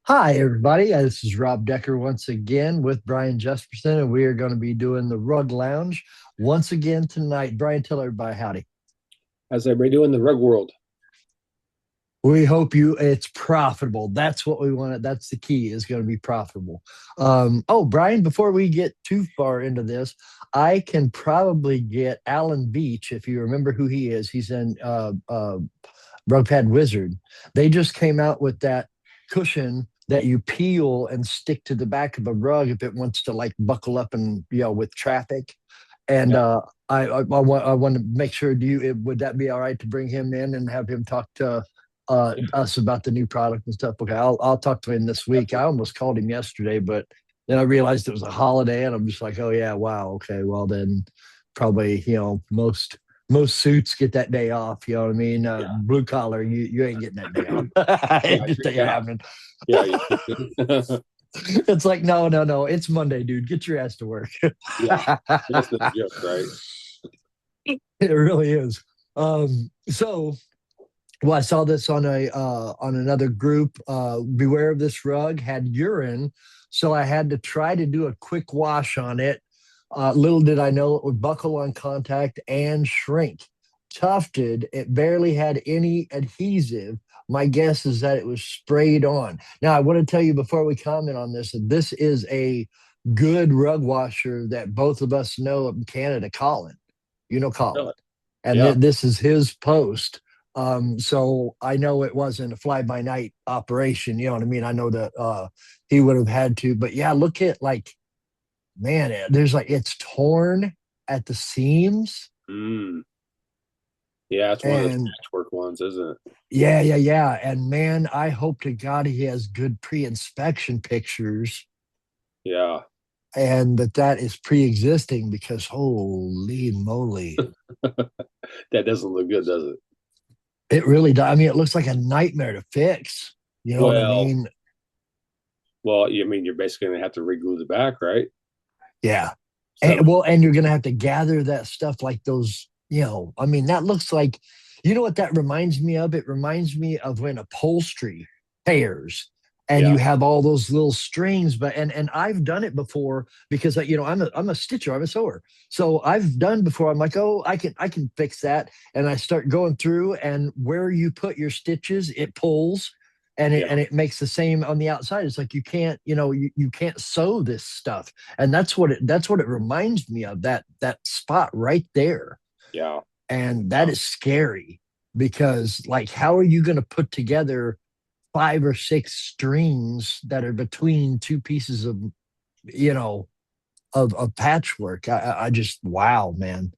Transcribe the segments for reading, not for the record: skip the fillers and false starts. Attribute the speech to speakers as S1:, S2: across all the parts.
S1: Hi, everybody. This is Rob Decker once again with Brian Jesperson, and we are going to be doing the Rug Lounge once again tonight. Brian, tell everybody howdy.
S2: How's everybody doing in the rug world?
S1: We hope it's profitable. That's what we want. That's the key is going to be profitable. Brian, before we get too far into this, I can probably get Alan Beach, if you remember who he is. He's in Rug Pad Wizard. They just came out with that cushion that you peel and stick to the back of a rug if it wants to like buckle up and with traffic. And
S2: Yeah.
S1: I want to make sure. Would that be all right to bring him in and have him talk to us about the new product and stuff? Okay, I'll talk to him this week. I almost called him yesterday, but then I realized it was a holiday, and I'm just like, oh yeah, wow, okay, well then probably most suits get that day off. You know what I mean?
S2: Yeah.
S1: Blue collar, you ain't getting that day off.
S2: Yeah.
S1: It just ain't
S2: Yeah.
S1: happening.
S2: Yeah.
S1: It's like no, no, no. It's Monday, dude. Get your ass to work.
S2: Yeah. That's the joke, right?
S1: It really is. So well, I saw this on another group. Beware of this rug had urine, so I had to try to do a quick wash on it. Little did I know it would buckle on contact and shrink. Tufted, it barely had any adhesive. My guess is that it was sprayed on. Now, I want to tell you before we comment on this that this is a good rug washer that both of us know in Canada, Colin. You know Colin,
S2: Really?
S1: and
S2: Yeah.
S1: this is his post. So I know it wasn't a fly by night operation. You know what I mean? I know that he would have had to, but yeah, look at like, man, there's like it's torn at the seams.
S2: Mm. Yeah. It's one of those
S1: And
S2: patchwork ones, isn't it?
S1: yeah, yeah, yeah. And man, I hope to God he has good pre inspection pictures
S2: Yeah.
S1: and that is pre existing because holy moly.
S2: That doesn't look good, does it?
S1: It really does. I mean, it looks like a nightmare to fix. You know what I
S2: Well,
S1: mean?
S2: I mean, you're basically going to have to reglue the back, right?
S1: Yeah.
S2: So,
S1: And you're gonna have to gather that stuff like those, I mean, that looks like, you know what that reminds me of? It reminds me of when upholstery tears and
S2: yeah.
S1: you have all those little strings, but and I've done it before because I'm a stitcher, I'm a sewer. So I've done before, I'm like, oh, I can fix that. And I start going through and where you put your stitches, it pulls and it
S2: Yeah.
S1: and it makes the same on the outside. It's like you can't, you can't sew this stuff, and that's what it reminds me of, that spot right there.
S2: Yeah.
S1: And that
S2: Yeah.
S1: is scary because like how are you going to put together five or six strings that are between two pieces of you know of patchwork? I just, wow, man.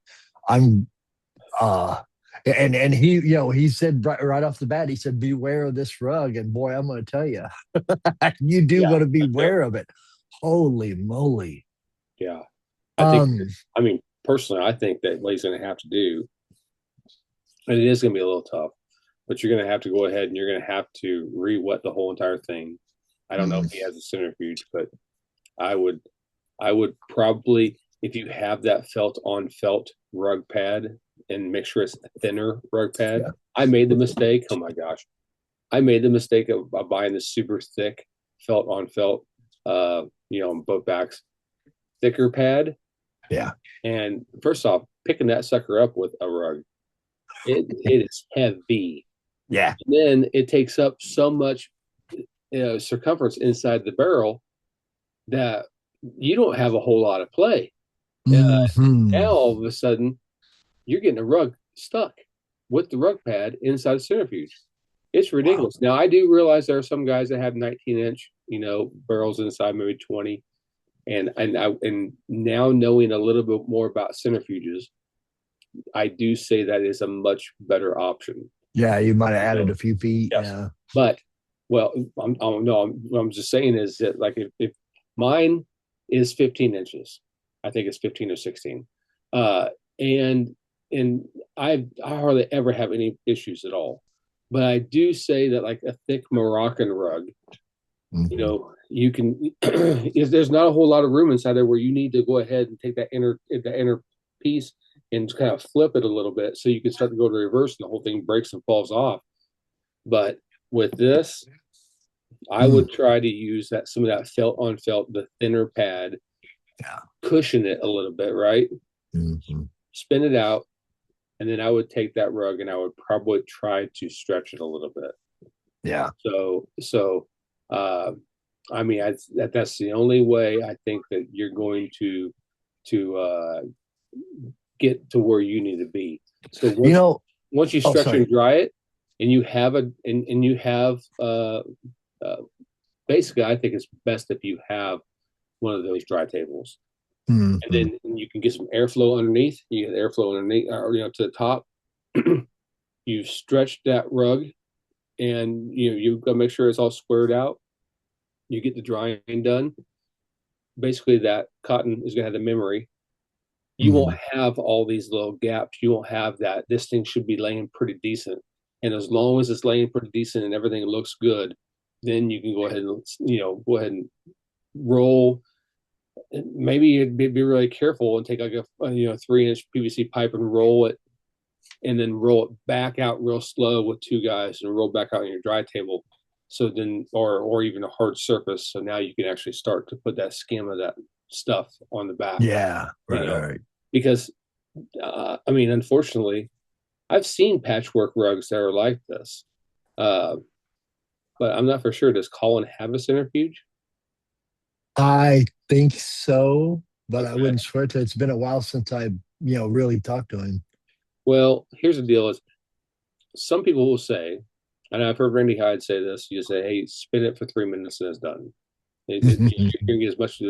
S1: I'm uh and he, he said right off the bat, he said beware of this rug, and boy, I'm going to tell you, you do
S2: Yeah.
S1: got to beware of it. Holy moly.
S2: Yeah. I think,
S1: um
S2: I mean, personally, I think that what he's going to have to do, and it is going to be a little tough, but you're going to have to go ahead and you're going to have to re-wet the whole entire thing. I don't know if he has a centrifuge, but I would, I would probably, if you have that felt on felt rug pad and make sure it's a thinner rug pad.
S1: yeah.
S2: I made the mistake. Oh my gosh. I made the mistake of buying this super thick felt on felt, on both backs, thicker pad.
S1: Yeah.
S2: And first off, picking that sucker up with a rug, it is heavy.
S1: Yeah.
S2: And then it takes up so much circumference inside the barrel that you don't have a whole lot of play. Now
S1: Hmm.
S2: all of a sudden you're getting a rug stuck with the rug pad inside the centrifuge. It's
S1: Wow.
S2: ridiculous. Now I do realize there are some guys that have 19-inch, barrels inside, maybe 20. And now knowing a little bit more about centrifuges, I do say that is a much better option.
S1: Yeah, you might have added
S2: So
S1: a few feet.
S2: yes,
S1: Yeah.
S2: but well, I'm no, what I'm just saying is that like if mine is 15 inches, I think it's 15 or 16, uh, and I hardly ever have any issues at all. But I do say that like a thick Moroccan rug,
S1: Hmm.
S2: you can is there's not a whole lot of room inside there where you need to go ahead and take that inner piece and kind of flip it a little bit so you can start to go to reverse and the whole thing breaks and falls off. But with this, I would try to use that some of that felt on felt, the thinner pad,
S1: Yeah.
S2: cushion it a little bit, right?
S1: Mm-hmm.
S2: Spin it out, and then I would take that rug and I would probably try to stretch it a little bit.
S1: Yeah.
S2: So, uh, I mean, that's the only way I think that you're going to get to where you need to be. So
S1: You know,
S2: once you
S1: oh,
S2: stretch
S1: sorry.
S2: and dry it, and you have and you have uh, basically, I think it's best if you have one of those dry tables, and
S1: Mm-hmm.
S2: then you can get some airflow underneath. You get airflow underneath, or to the top. You've stretched that rug, and you've got to make sure it's all squared out. You get the drying done. Basically, that cotton is going to have the memory. You
S1: Mm-hmm.
S2: won't have all these little gaps. You won't have that. This thing should be laying pretty decent. And as long as it's laying pretty decent and everything looks good, then you can go ahead and go ahead and roll. Maybe you'd be really careful and take like a 3-inch PVC pipe and roll it, and then roll it back out real slow with two guys and roll back out on your dry table. So then, or even a hard surface. So now you can actually start to put that skim of that stuff on the back.
S1: Yeah.
S2: You
S1: Right.
S2: know,
S1: Right.
S2: because I mean, unfortunately, I've seen patchwork rugs that are like this, uh, but I'm not for sure. Does Colin have a centrifuge?
S1: I think so, but I
S2: Okay.
S1: wouldn't swear to it. It's been a while since I, really talked to him.
S2: Well, here's the deal: is some people will say, and I've heard Randy Hyde say this. You say, "Hey, spin it for 3 minutes and it's done." You can get as much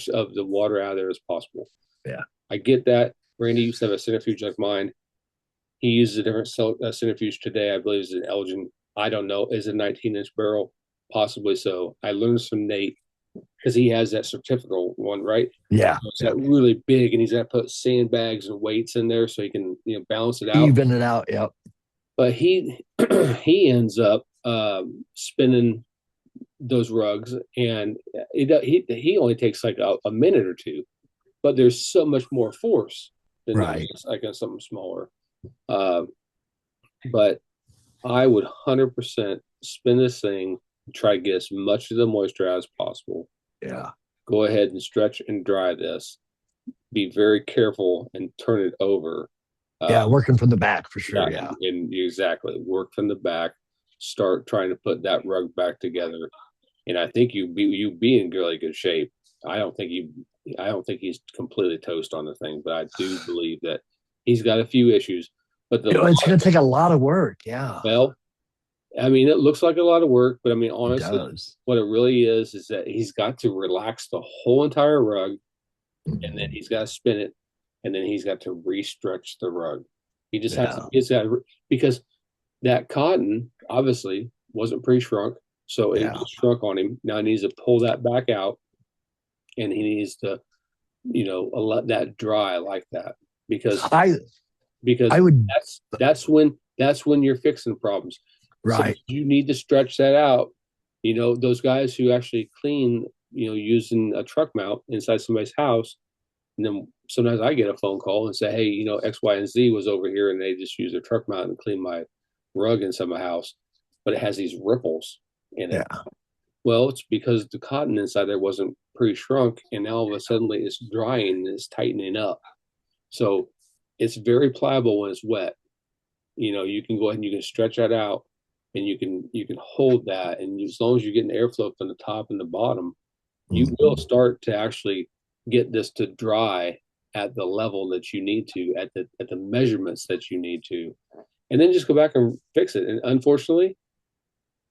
S2: of the water out of there as possible.
S1: Yeah.
S2: I get that. Randy used to have a centrifuge like mine. He uses a different centrifuge today. I believe it's an Elgin. I don't know. Is it a 19-inch barrel? Possibly so. I learned from Nate because he has that certificate one, right?
S1: Yeah.
S2: So it's
S1: Yeah.
S2: that really big, and he's got to put sandbags and weights in there so he can balance it out.
S1: Even it out. Yep.
S2: But he he ends up spinning those rugs, and he only takes like a minute or two, but there's so much more force than there
S1: Right.
S2: is like on something smaller. Uh, but I would 100% spin this thing, try to get as much of the moisture out as possible.
S1: Yeah.
S2: Go ahead and stretch and dry this. Be very careful and turn it over.
S1: Yeah.
S2: Uh,
S1: Working from the back for sure.
S2: yeah,
S1: Yeah.
S2: and exactly work from the back. Start trying to put that rug back together, and I think you be in really good shape. I don't think he I don't think he's completely toast on the thing, but I do believe that he's got a few issues. But
S1: It's going to take a lot of work. Yeah.
S2: well, I mean, it looks like a lot of work, but I mean,
S1: It
S2: honestly,
S1: does.
S2: what it really is that he's got to relax the whole entire rug, and then
S1: Mhm.
S2: he's got to spin it, and then he's got to re-stretch the rug. He just has to,
S1: Yeah.
S2: because that cotton obviously wasn't pre-shrunk, so it
S1: Yeah.
S2: just shrunk on him. Now he needs to pull that back out, and he needs to, let that dry like that, because
S1: I
S2: because
S1: I would
S2: that's when you're fixing problems. So
S1: right.
S2: you need to stretch that out. Those guys who actually clean, using a truck mount inside somebody's house, and then sometimes I get a phone call and say, hey, X, Y, and Z was over here and they just used a truck mount and clean my rug inside my house, but it has these ripples in it.
S1: Yeah.
S2: Well, it's because the cotton inside there wasn't pre-shrunk, and now all of a sudden it's drying and it's tightening up. So it's very pliable when it's wet. You can go ahead and you can stretch that out, and you can hold that, and as long as you're getting airflow from the top and the bottom, you will
S1: Mhm.
S2: start to actually get this to dry at the level that you need to, at the measurements that you need to, and then just go back and fix it. And unfortunately,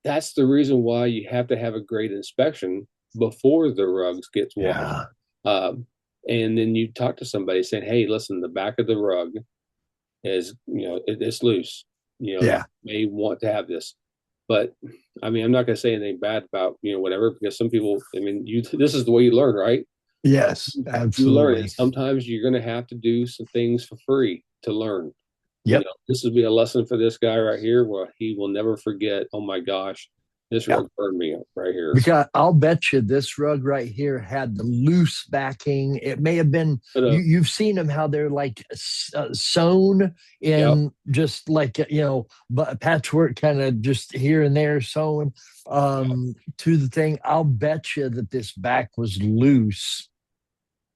S2: that's the reason why you have to have a great inspection before the rugs gets washed.
S1: Yeah.
S2: Um, and then you talk to somebody saying, "Hey, listen, the back of the rug is, it's loose. You
S1: Yeah.
S2: may want to have this." But I mean, I'm not going to say anything bad about whatever, because some people. I mean, this is the way you learn, right?
S1: Yes.
S2: You learn it.
S1: Absolutely.
S2: Sometimes you're going to have to do some things for free to learn.
S1: Yep.
S2: This will be a lesson for this guy right here, where he will never forget. Oh my gosh, This
S1: Yeah.
S2: rug burned me up right here.
S1: Because I'll bet you this rug right here had the loose backing. It may have been
S2: But
S1: you've seen them how they're like sewn
S2: yep,
S1: in just like but patchwork kind of just here and there sewn
S2: yeah,
S1: to the thing. I'll bet you that this back was loose.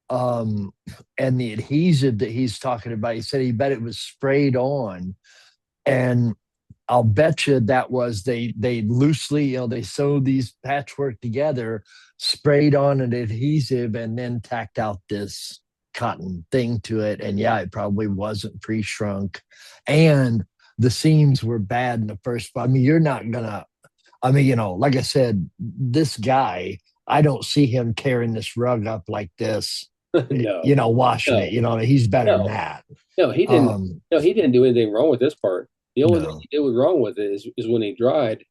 S1: Um, and the adhesive that he's talking about, he said he bet it was sprayed on, and I'll bet you that was they loosely, they sewed these patchwork together, sprayed on an adhesive, and then tacked out this cotton thing to it. And yeah, it probably wasn't pre-shrunk. And the seams were bad in the first spot. I mean, you're not gonna, I mean, like I said, this guy, I don't see him tearing this rug up like this,
S2: no,
S1: washing it.
S2: no,
S1: He's better than
S2: no,
S1: that.
S2: no. He didn't.
S1: Um,
S2: No, he didn't do anything wrong with this part. The only thing
S1: no.
S2: he did was wrong with it is when he dried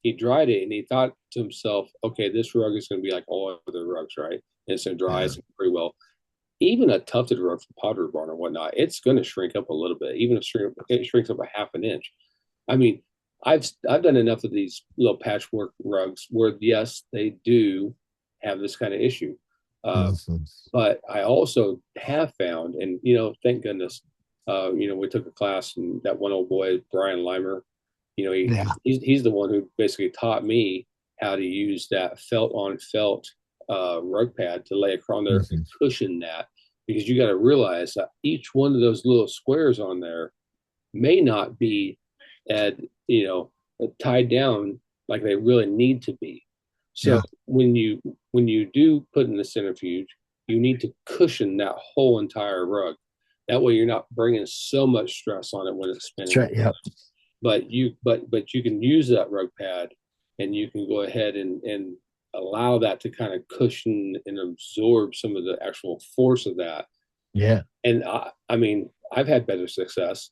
S2: it and he thought to himself, okay, this rug is going to be like all other rugs, right? And it's going to dry
S1: Yeah.
S2: pretty well. Even a tufted rug from Pottery Barn or whatnot, it's going to shrink up a little bit, even if it shrinks up a half an inch. I mean, I've done enough of these little patchwork rugs where yes, they do have this kind of issue.
S1: Mhm.
S2: But I also have found, and thank goodness, we took a class, and that one old boy, Brian Limer,
S1: Yeah.
S2: he's the one who basically taught me how to use that felt on felt rug pad to lay across there and
S1: Mhm.
S2: cushion that, because you got to realize that each one of those little squares on there may not be at tied down like they really need to be. So
S1: Yeah.
S2: when you do put in the centrifuge, you need to cushion that whole entire rug. That way, you're not bringing so much stress on it when it's
S1: That's
S2: spinning.
S1: right. Yep.
S2: But you can use that rug pad, and you can go ahead and allow that to kind of cushion and absorb some of the actual force of that.
S1: Yeah.
S2: And I mean, I've had better success.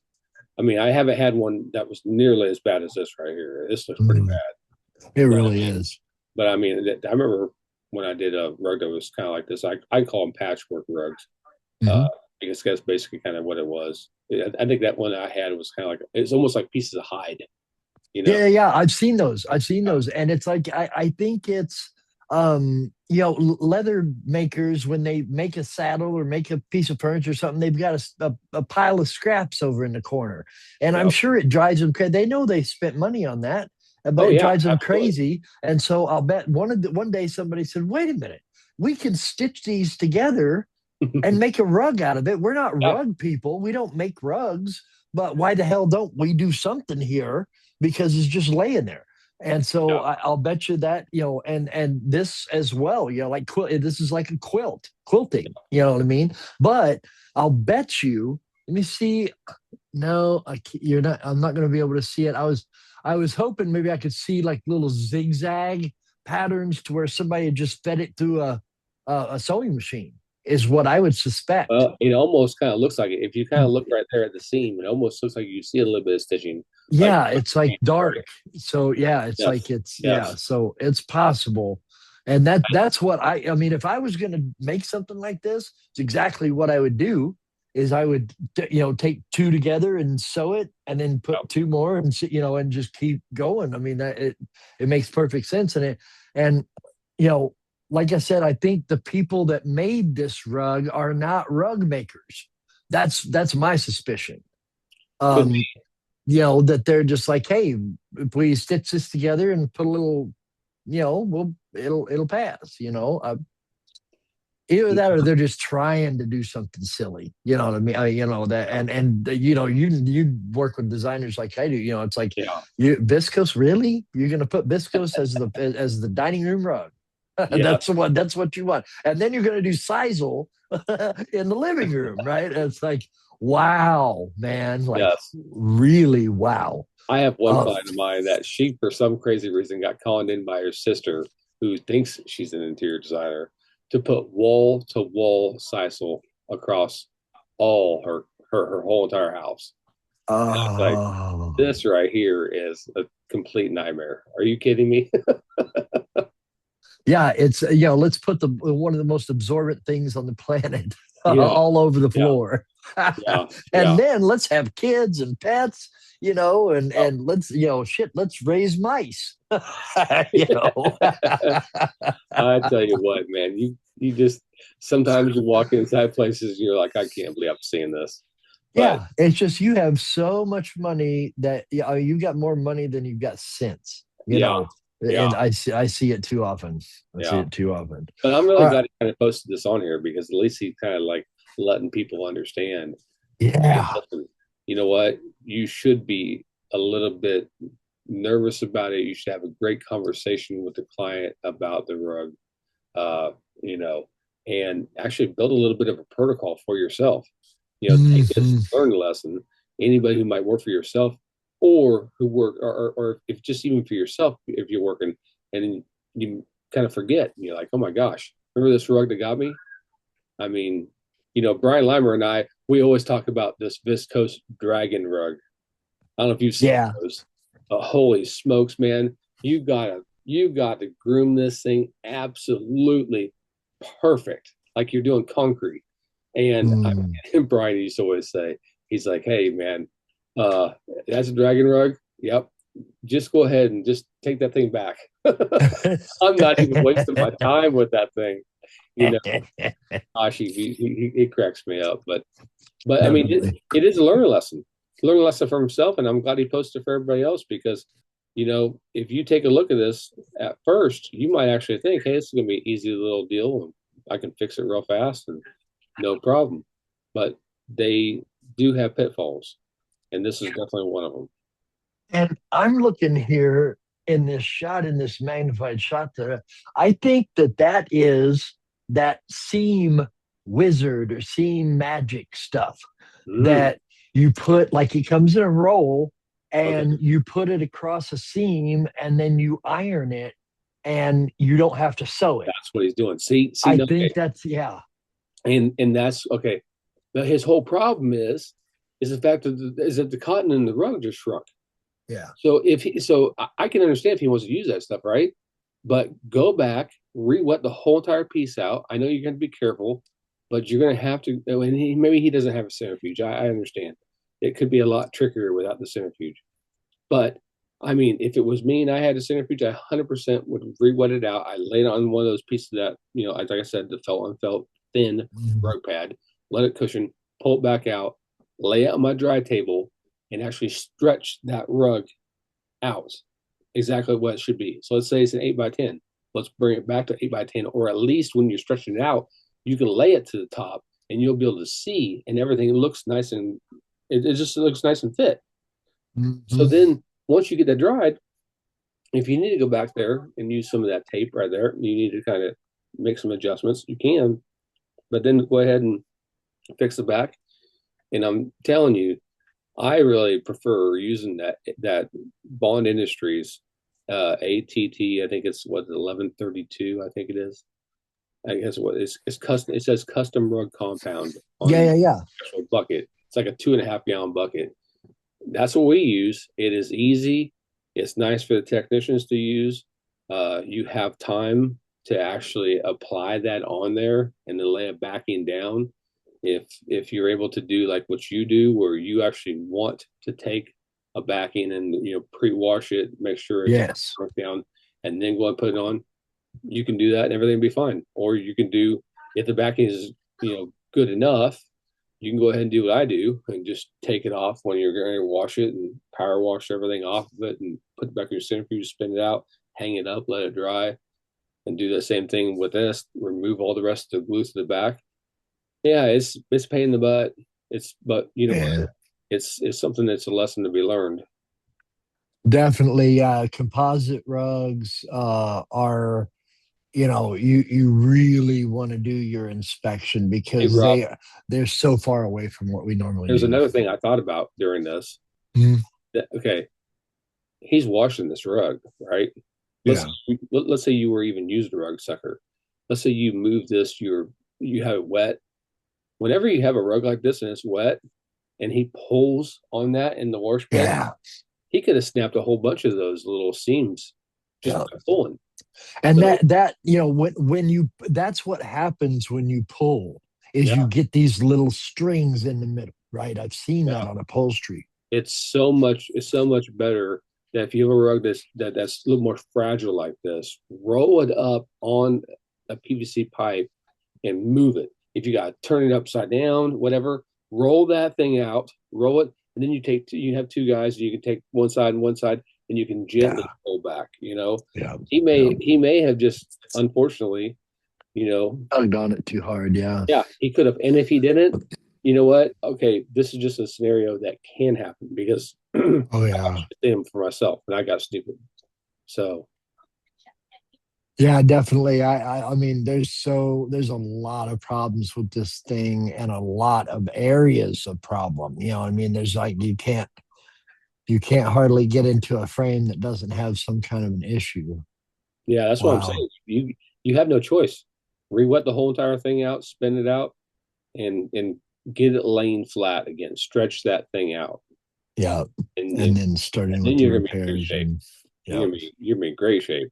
S2: I mean, I haven't had one that was nearly as bad as this right here. This looks pretty
S1: Mm.
S2: bad.
S1: It
S2: But
S1: really is.
S2: I mean, I remember when I did a rug that was kind of like this. I call them patchwork rugs, uh,
S1: Hmm.
S2: because that's basically kind of what it was. I think that one I had was kind of like it's almost like pieces of hide, you know?
S1: Yeah, yeah. I've seen those. I've seen those, and it's like I think it's leather makers when they make a saddle or make a piece of furniture or something, they've got a pile of scraps over in the corner, and I'm
S2: Yep.
S1: sure it drives them crazy. They know they spent money on that, but
S2: Oh
S1: it
S2: yeah,
S1: drives them
S2: absolutely.
S1: crazy. And so I'll bet one day somebody said, "Wait a minute, we can stitch these together and make a rug out of it. We're not
S2: Yeah,
S1: rug people. We don't make rugs, but why the hell don't we do something here? Because it's just laying there." And so
S2: yeah,
S1: I'll bet you that, and this as well, like this is like a quilting, you know what I mean? But I'll bet you, let me see. No, you're not, I'm not going to be able to see it. I was hoping maybe I could see like little zigzag patterns to where somebody had just fed it through a sewing machine is what I would suspect.
S2: well, it almost kind of looks like it. If you kind of look
S1: Mm.
S2: right there at the seam, it almost looks like you see a little bit of stitching, like
S1: Yeah, it's like
S2: starting.
S1: dark. So yeah, it's like
S2: Yes,
S1: it's yeah,
S2: yes.
S1: so it's possible. And that's what I mean, if I was going to make something like this, it's exactly what I would do is I would take two together and sew it and then put
S2: Yep.
S1: two more and and just keep going. I mean, that it makes perfect sense in it. And you know, like I said, I think the people that made this rug are not rug makers. That's my suspicion.
S2: Could be.
S1: Um, that they're just like, hey, if we stitch this together and put a little, it'll pass. Either that or they're just trying to do something silly. You know what I mean? That, and you work with designers like I do. It's like
S2: Yeah.
S1: you viscose. Really, you're going to put viscose as the dining room rug?
S2: Yes.
S1: That's what you want, and then you're going to do sisal in the living room, right? And it's like, wow, man, like
S2: Yes.
S1: really wow.
S2: I have one
S1: Uh,
S2: client of mine that she, for some crazy reason, got called in by her sister, who thinks she's an interior designer, to put wall to wall sisal across all her whole entire house. And I was like,
S1: oh,
S2: this right here is a complete nightmare. Are you kidding me?
S1: yeah, it's let's put the one of the most absorbent things on the planet
S2: Yeah,
S1: all over the
S2: yeah,
S1: floor.
S2: Yeah,
S1: And
S2: yeah.
S1: then let's have kids and pets, and let's, shit, let's raise mice. you know.
S2: I tell you what, man, you just sometimes you walk inside places and you're like, I can't believe I'm seeing this. But
S1: Yeah, it's just you have so much money that you've got more money than you've got sense,
S2: yeah, yeah,
S1: and I see it too often. I see
S2: yeah.
S1: it too often.
S2: But I'm really
S1: All right.
S2: glad he kind of posted this on here because at least he kind of like letting people understand. Hey,
S1: Yeah.
S2: listen, you know what? You should be a little bit nervous about it. You should have a great conversation with the client about the rug, uh, you know, and actually build a little bit of a protocol for yourself. Take this
S1: Hmm.
S2: learn lesson. Anybody who might work for yourself or who work, or if just even for yourself, if you're working and you kind of forget, and you're like, oh my gosh, remember this rug that got me? I mean, Brian Limer and I, we always talk about this viscose dragon rug. I don't know if you've seen
S1: Yeah.
S2: those. Holy smokes, man! You got to groom this thing absolutely perfect, like you're doing concrete. And
S1: Mm.
S2: and Brian used to always say, he's like, "Hey, man, uh, that's a dragon rug. Yep, just go ahead and just take that thing back. I'm not even wasting my time with that thing. You know, gosh, he cracks me up. But I mean,
S1: Definitely.
S2: it is a learning lesson. Learn a lesson for himself, and I'm glad he posted for everybody else because, if you take a look at this at first, you might actually think, hey, this is going to be an easy little deal, and I can fix it real fast and no problem. But they do have pitfalls, and this is definitely one of them.
S1: And I'm looking here in this shot, in this magnified shot there. I think that is that seam wizard or seam magic stuff
S2: Mm,
S1: that you put, like it comes in a roll
S2: okay,
S1: and you put it across a seam and then you iron it and you don't have to sew it.
S2: that's what he's doing. See,
S1: I
S2: no,
S1: think
S2: okay,
S1: that's, yeah.
S2: and that's okay. But his whole problem is the fact that the cotton in the rug just shrunk.
S1: Yeah.
S2: So I can understand if he wants to use that stuff, right? But go back, re-wet the whole entire piece out. I know you're going to be careful, but you're going to have to. And maybe he doesn't have a centrifuge. I understand. It could be a lot trickier without the centrifuge. But I mean, if it was me and I had a centrifuge, I 100% would re-wet it out. I laid it on one of those pieces that like I said, the felt unfelt thin
S1: Mhm.
S2: rug pad, let it cushion, pull it back out, lay it on my dry table, and actually stretch that rug out exactly what it should be. So let's say it's an 8 by 10. Let's bring it back to 8 by 10, or at least when you're stretching it out, you can lay it to the top and you'll be able to see, and everything looks nice and it just looks nice and fit. So
S1: Mhm.
S2: then once you get that dried, if you need to go back there and use some of that tape right there, you need to kind of make some adjustments, you can, but then go ahead and fix the back. And I'm telling you, I really prefer using that Bond Industries ATT. I think it's what 1132. I think it is. I guess what it's custom. It says custom rug compound on
S1: Yeah,
S2: the
S1: yeah, yeah.
S2: actual bucket. It's like a 2.5 gallon bucket. That's what we use. It is easy. It's nice for the technicians to use. You have time to actually apply that on there and then lay a backing down. If you're able to do like what you do, where you actually want to take a backing and pre-wash it, make sure it's
S1: Yes.
S2: down, and then go and put it on, you can do that and everything will be fine. Or you can do, if the backing is good enough, you can go ahead and do what I do and just take it off when you're going to wash it and power wash everything off of it and put it back in your centrifuge, spin it out, hang it up, let it dry, and do the same thing with this. Remove all the rest of the glue to the back. Yeah, it's pain in the butt. But you know what?
S1: Yeah.
S2: It's something that's a lesson to be learned.
S1: Definitely, composite rugs are, you really want to do your inspection
S2: Hey
S1: because
S2: Rob,
S1: they're so far away from what we normally
S2: there's
S1: do.
S2: another thing I thought about during this.
S1: Mhm.
S2: Okay, he's washing this rug, right? Let's
S1: Yeah.
S2: let's say you were even used a rug sucker. Let's say you move this, you have it wet. Whenever you have a rug like this and it's wet, and he pulls on that in the wash bay,
S1: Yeah.
S2: he could have snapped a whole bunch of those little seams just
S1: Yeah.
S2: by pulling.
S1: And
S2: So
S1: that when you that's what happens when you pull is you
S2: Yeah,
S1: get these little strings in the middle, right? I've seen that
S2: yeah.
S1: on upholstery.
S2: It's so much better that if you have a rug that's a little more fragile like this, roll it up on a PVC pipe and move it. If you got to turn it upside down, whatever, roll that thing out, roll it, and then you have two guys, and you can take one side, and you can gently
S1: Yeah,
S2: pull back. You know,
S1: yeah,
S2: he
S1: yeah.
S2: may have just unfortunately, you know,
S1: Tugged on it too hard. Yeah.
S2: yeah, he could have. And if he didn't, you know what? Okay, this is just a scenario that can happen because I
S1: Oh
S2: watched
S1: yeah.
S2: him for myself and I got stupid. So
S1: Yeah, definitely. I mean, there's a lot of problems with this thing and a lot of areas of problem. You know, I mean, there's like you can't hardly get into a frame that doesn't have some kind of an issue.
S2: yeah, that's what I'm
S1: Wow.
S2: saying. You have no choice. Re-wet the whole entire thing out, spin it out, and get it laying flat again. Stretch that thing out,
S1: Yeah.
S2: and
S1: And then starting with
S2: then
S1: the
S2: you're gonna be in good
S1: repairs
S2: shape.
S1: and yeah.
S2: You're gonna be in great shape.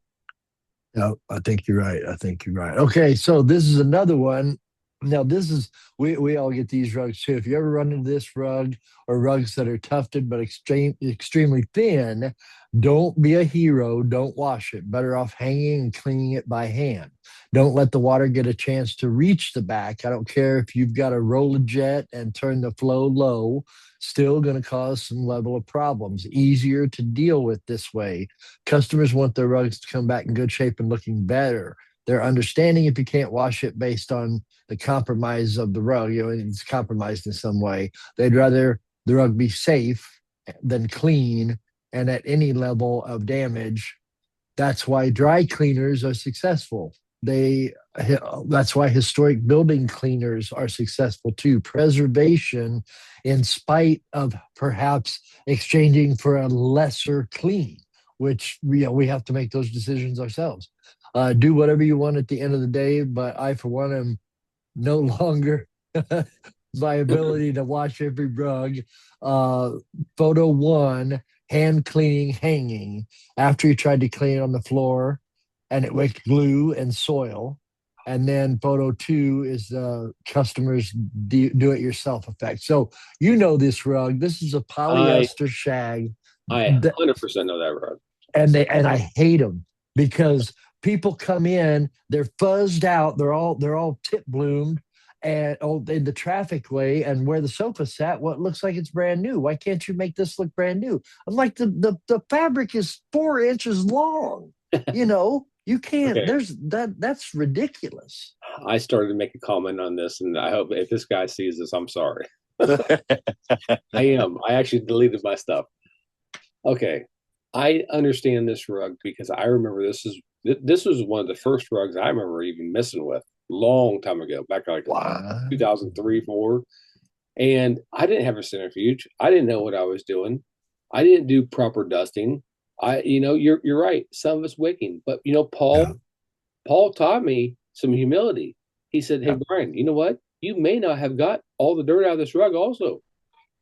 S1: Yeah, I think you're right. I think you're right. Okay, so this is another one. Now, this is we all get these rugs too. If you ever run into this rug or rugs that are tufted but extremely thin, don't be a hero. Don't wash it. Better off hanging and cleaning it by hand. Don't let the water get a chance to reach the back. I don't care if you've got a roll of jet and turn the flow low, still going to cause some level of problems. Easier to deal with this way. Customers want their rugs to come back in good shape and looking better. They're understanding if you can't wash it based on the compromise of the rug, it's compromised in some way. They'd rather the rug be safe than clean and at any level of damage. That's why dry cleaners are successful. They that's why historic building cleaners are successful too. Preservation, in spite of perhaps exchanging for a lesser clean, which we have to make those decisions ourselves. Do whatever you want at the end of the day, but I, for one, am no longer my ability to wash every rug. Uh, Photo one, hand cleaning hanging after you tried to clean it on the floor and it with glue and soil. And then photo two is the customer's do it yourself effect. So, this rug. This is a
S2: I
S1: polyester shag.
S2: I
S1: That,
S2: 100% know that rug.
S1: and I hate them because people come in, they're fuzzed out, they're all tip bloomed, and in the traffic way, and where the sofa sat, what looks like it's brand new. Why can't you make this look brand new? I'm like the fabric is 4 inches long. You can't.
S2: Okay,
S1: That's ridiculous.
S2: I started to make a comment on this, and I hope if this guy sees this, I'm sorry. I am. I actually deleted my stuff. Okay, I understand this rug because I remember this was one of the first rugs I remember even messing with long time ago, back like
S1: Wow.
S2: 2003, four. And I didn't have a centrifuge. I didn't know what I was doing. I didn't do proper dusting. You're right. Some of it's wicking, but
S1: Yeah.
S2: Paul taught me some humility. He said, "Hey,
S1: Yeah.
S2: Brian, you know what? You may not have got all the dirt out of this rug. Also,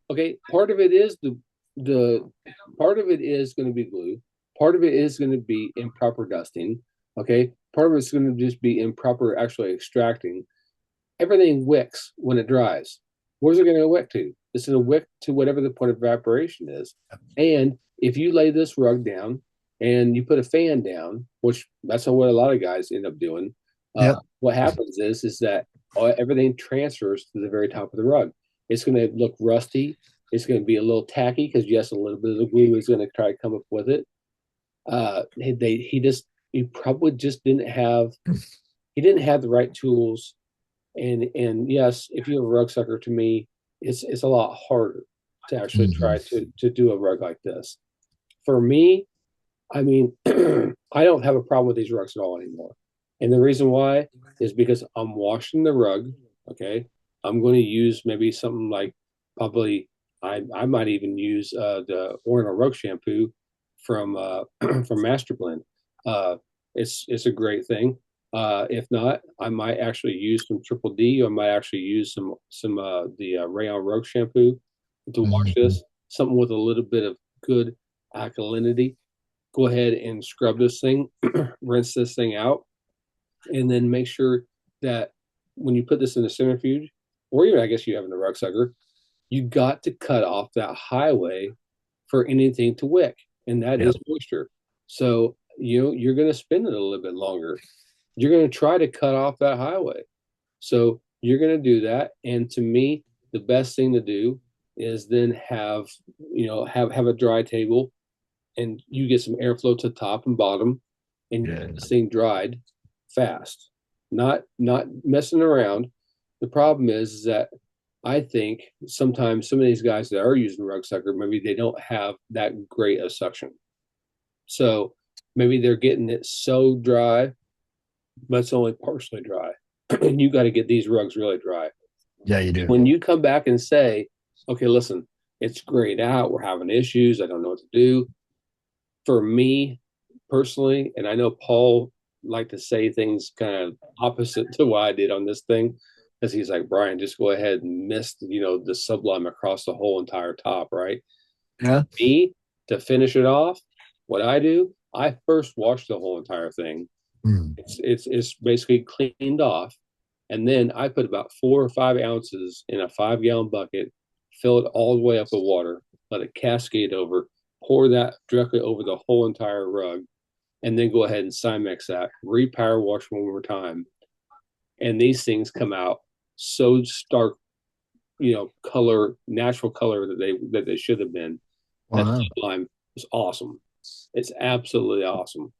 S2: okay, part of it is the part of it is going to be glue. Part of it is going to be improper dusting. Okay, part of it's going to just be improper actually extracting. Everything wicks when it dries. Where's it going to wick to? It's going to wick to whatever the point of evaporation is. And if you lay this rug down and you put a fan down, which that's what a lot of guys end up doing,
S1: Yep.
S2: what happens is that everything transfers to the very top of the rug. It's going to look rusty. It's going to be a little tacky because yes, a little bit of the glue is going to try to come up with it. He probably just didn't have the right tools, and yes, if you have a rug sucker, to me, it's a lot harder to actually
S1: Hmm.
S2: try to do a rug like this. For me, I mean, I don't have a problem with these rugs at all anymore. And the reason why is because I'm washing the rug. Okay. I'm going to use maybe something like probably I might even use the Oriental Rug Shampoo from from Master Blend. Uh, it's a great thing. If not, I might actually use some Triple D, or I might actually use some the Rayon Rug Shampoo to wash
S1: Hmm.
S2: this. Something with a little bit of good alkalinity. Go ahead and scrub this thing, rinse this thing out, and then make sure that when you put this in the centrifuge, or even I guess you have in the rug sucker, you got to cut off that highway for anything to wick, and that
S1: Yep.
S2: is moisture. So you're going to spin it a little bit longer. You're going to try to cut off that highway. So you're going to do that. And to me, the best thing to do is then have a dry table, and you get some airflow to top and bottom, and you
S1: Yeah.
S2: get this thing dried fast, not messing around. The problem is that I think sometimes some of these guys that are using rug sucker, maybe they don't have that great a suction. So maybe they're getting it so dry, but it's only partially dry. And you got to get these rugs really dry.
S1: Yeah, you do.
S2: When you come back and say, okay, listen, it's grayed out, we're having issues, I don't know what to do. For me personally, and I know Paul liked to say things kind of opposite to what I did on this thing, because he's like, Brian, just go ahead and mist, the sublime across the whole entire top, right?
S1: Yeah.
S2: Me, to finish it off, what I do, I first wash the whole entire thing.
S1: Mm.
S2: It's basically cleaned off, and then I put about 4 or 5 ounces in a 5-gallon bucket, fill it all the way up with water, let it cascade over, pour that directly over the whole entire rug, and then go ahead and Cymex that, re-power wash one more time. And these things come out so stark, color, natural color that they should have been. That
S1: Wow.
S2: sublime is awesome. It's absolutely awesome.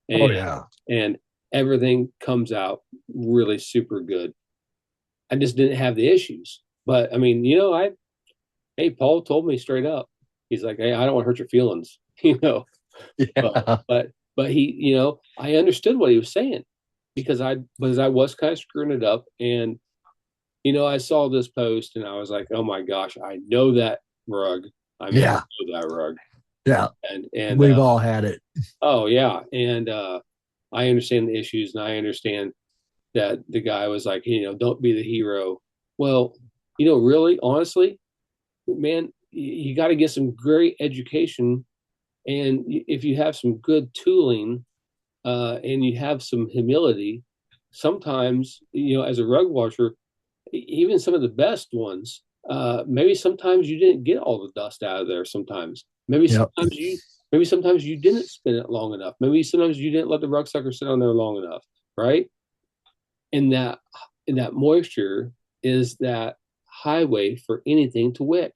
S1: Oh yeah.
S2: And everything comes out really super good. I just didn't have the issues. But I mean, hey, Paul told me straight up. He's like, hey, I don't want to hurt your feelings,
S1: Yeah.
S2: but he, I understood what he was saying because I was kind of screwing it up. And, I saw this post and I was like, oh my gosh, I know that rug. I mean,
S1: Yeah.
S2: I know that rug.
S1: Yeah.
S2: And
S1: We've all had it.
S2: oh yeah. And I understand the issues, and I understand that the guy was like, don't be the hero. Well, really, honestly, man, you got to get some great education. And if you have some good tooling and you have some humility, sometimes, as a rug washer, even some of the best ones, maybe sometimes you didn't get all the dust out of there. Sometimes,
S1: Yep.
S2: maybe sometimes you didn't spin it long enough. Maybe sometimes you didn't let the rug sucker sit on there long enough, right? And that moisture is that highway for anything to wick.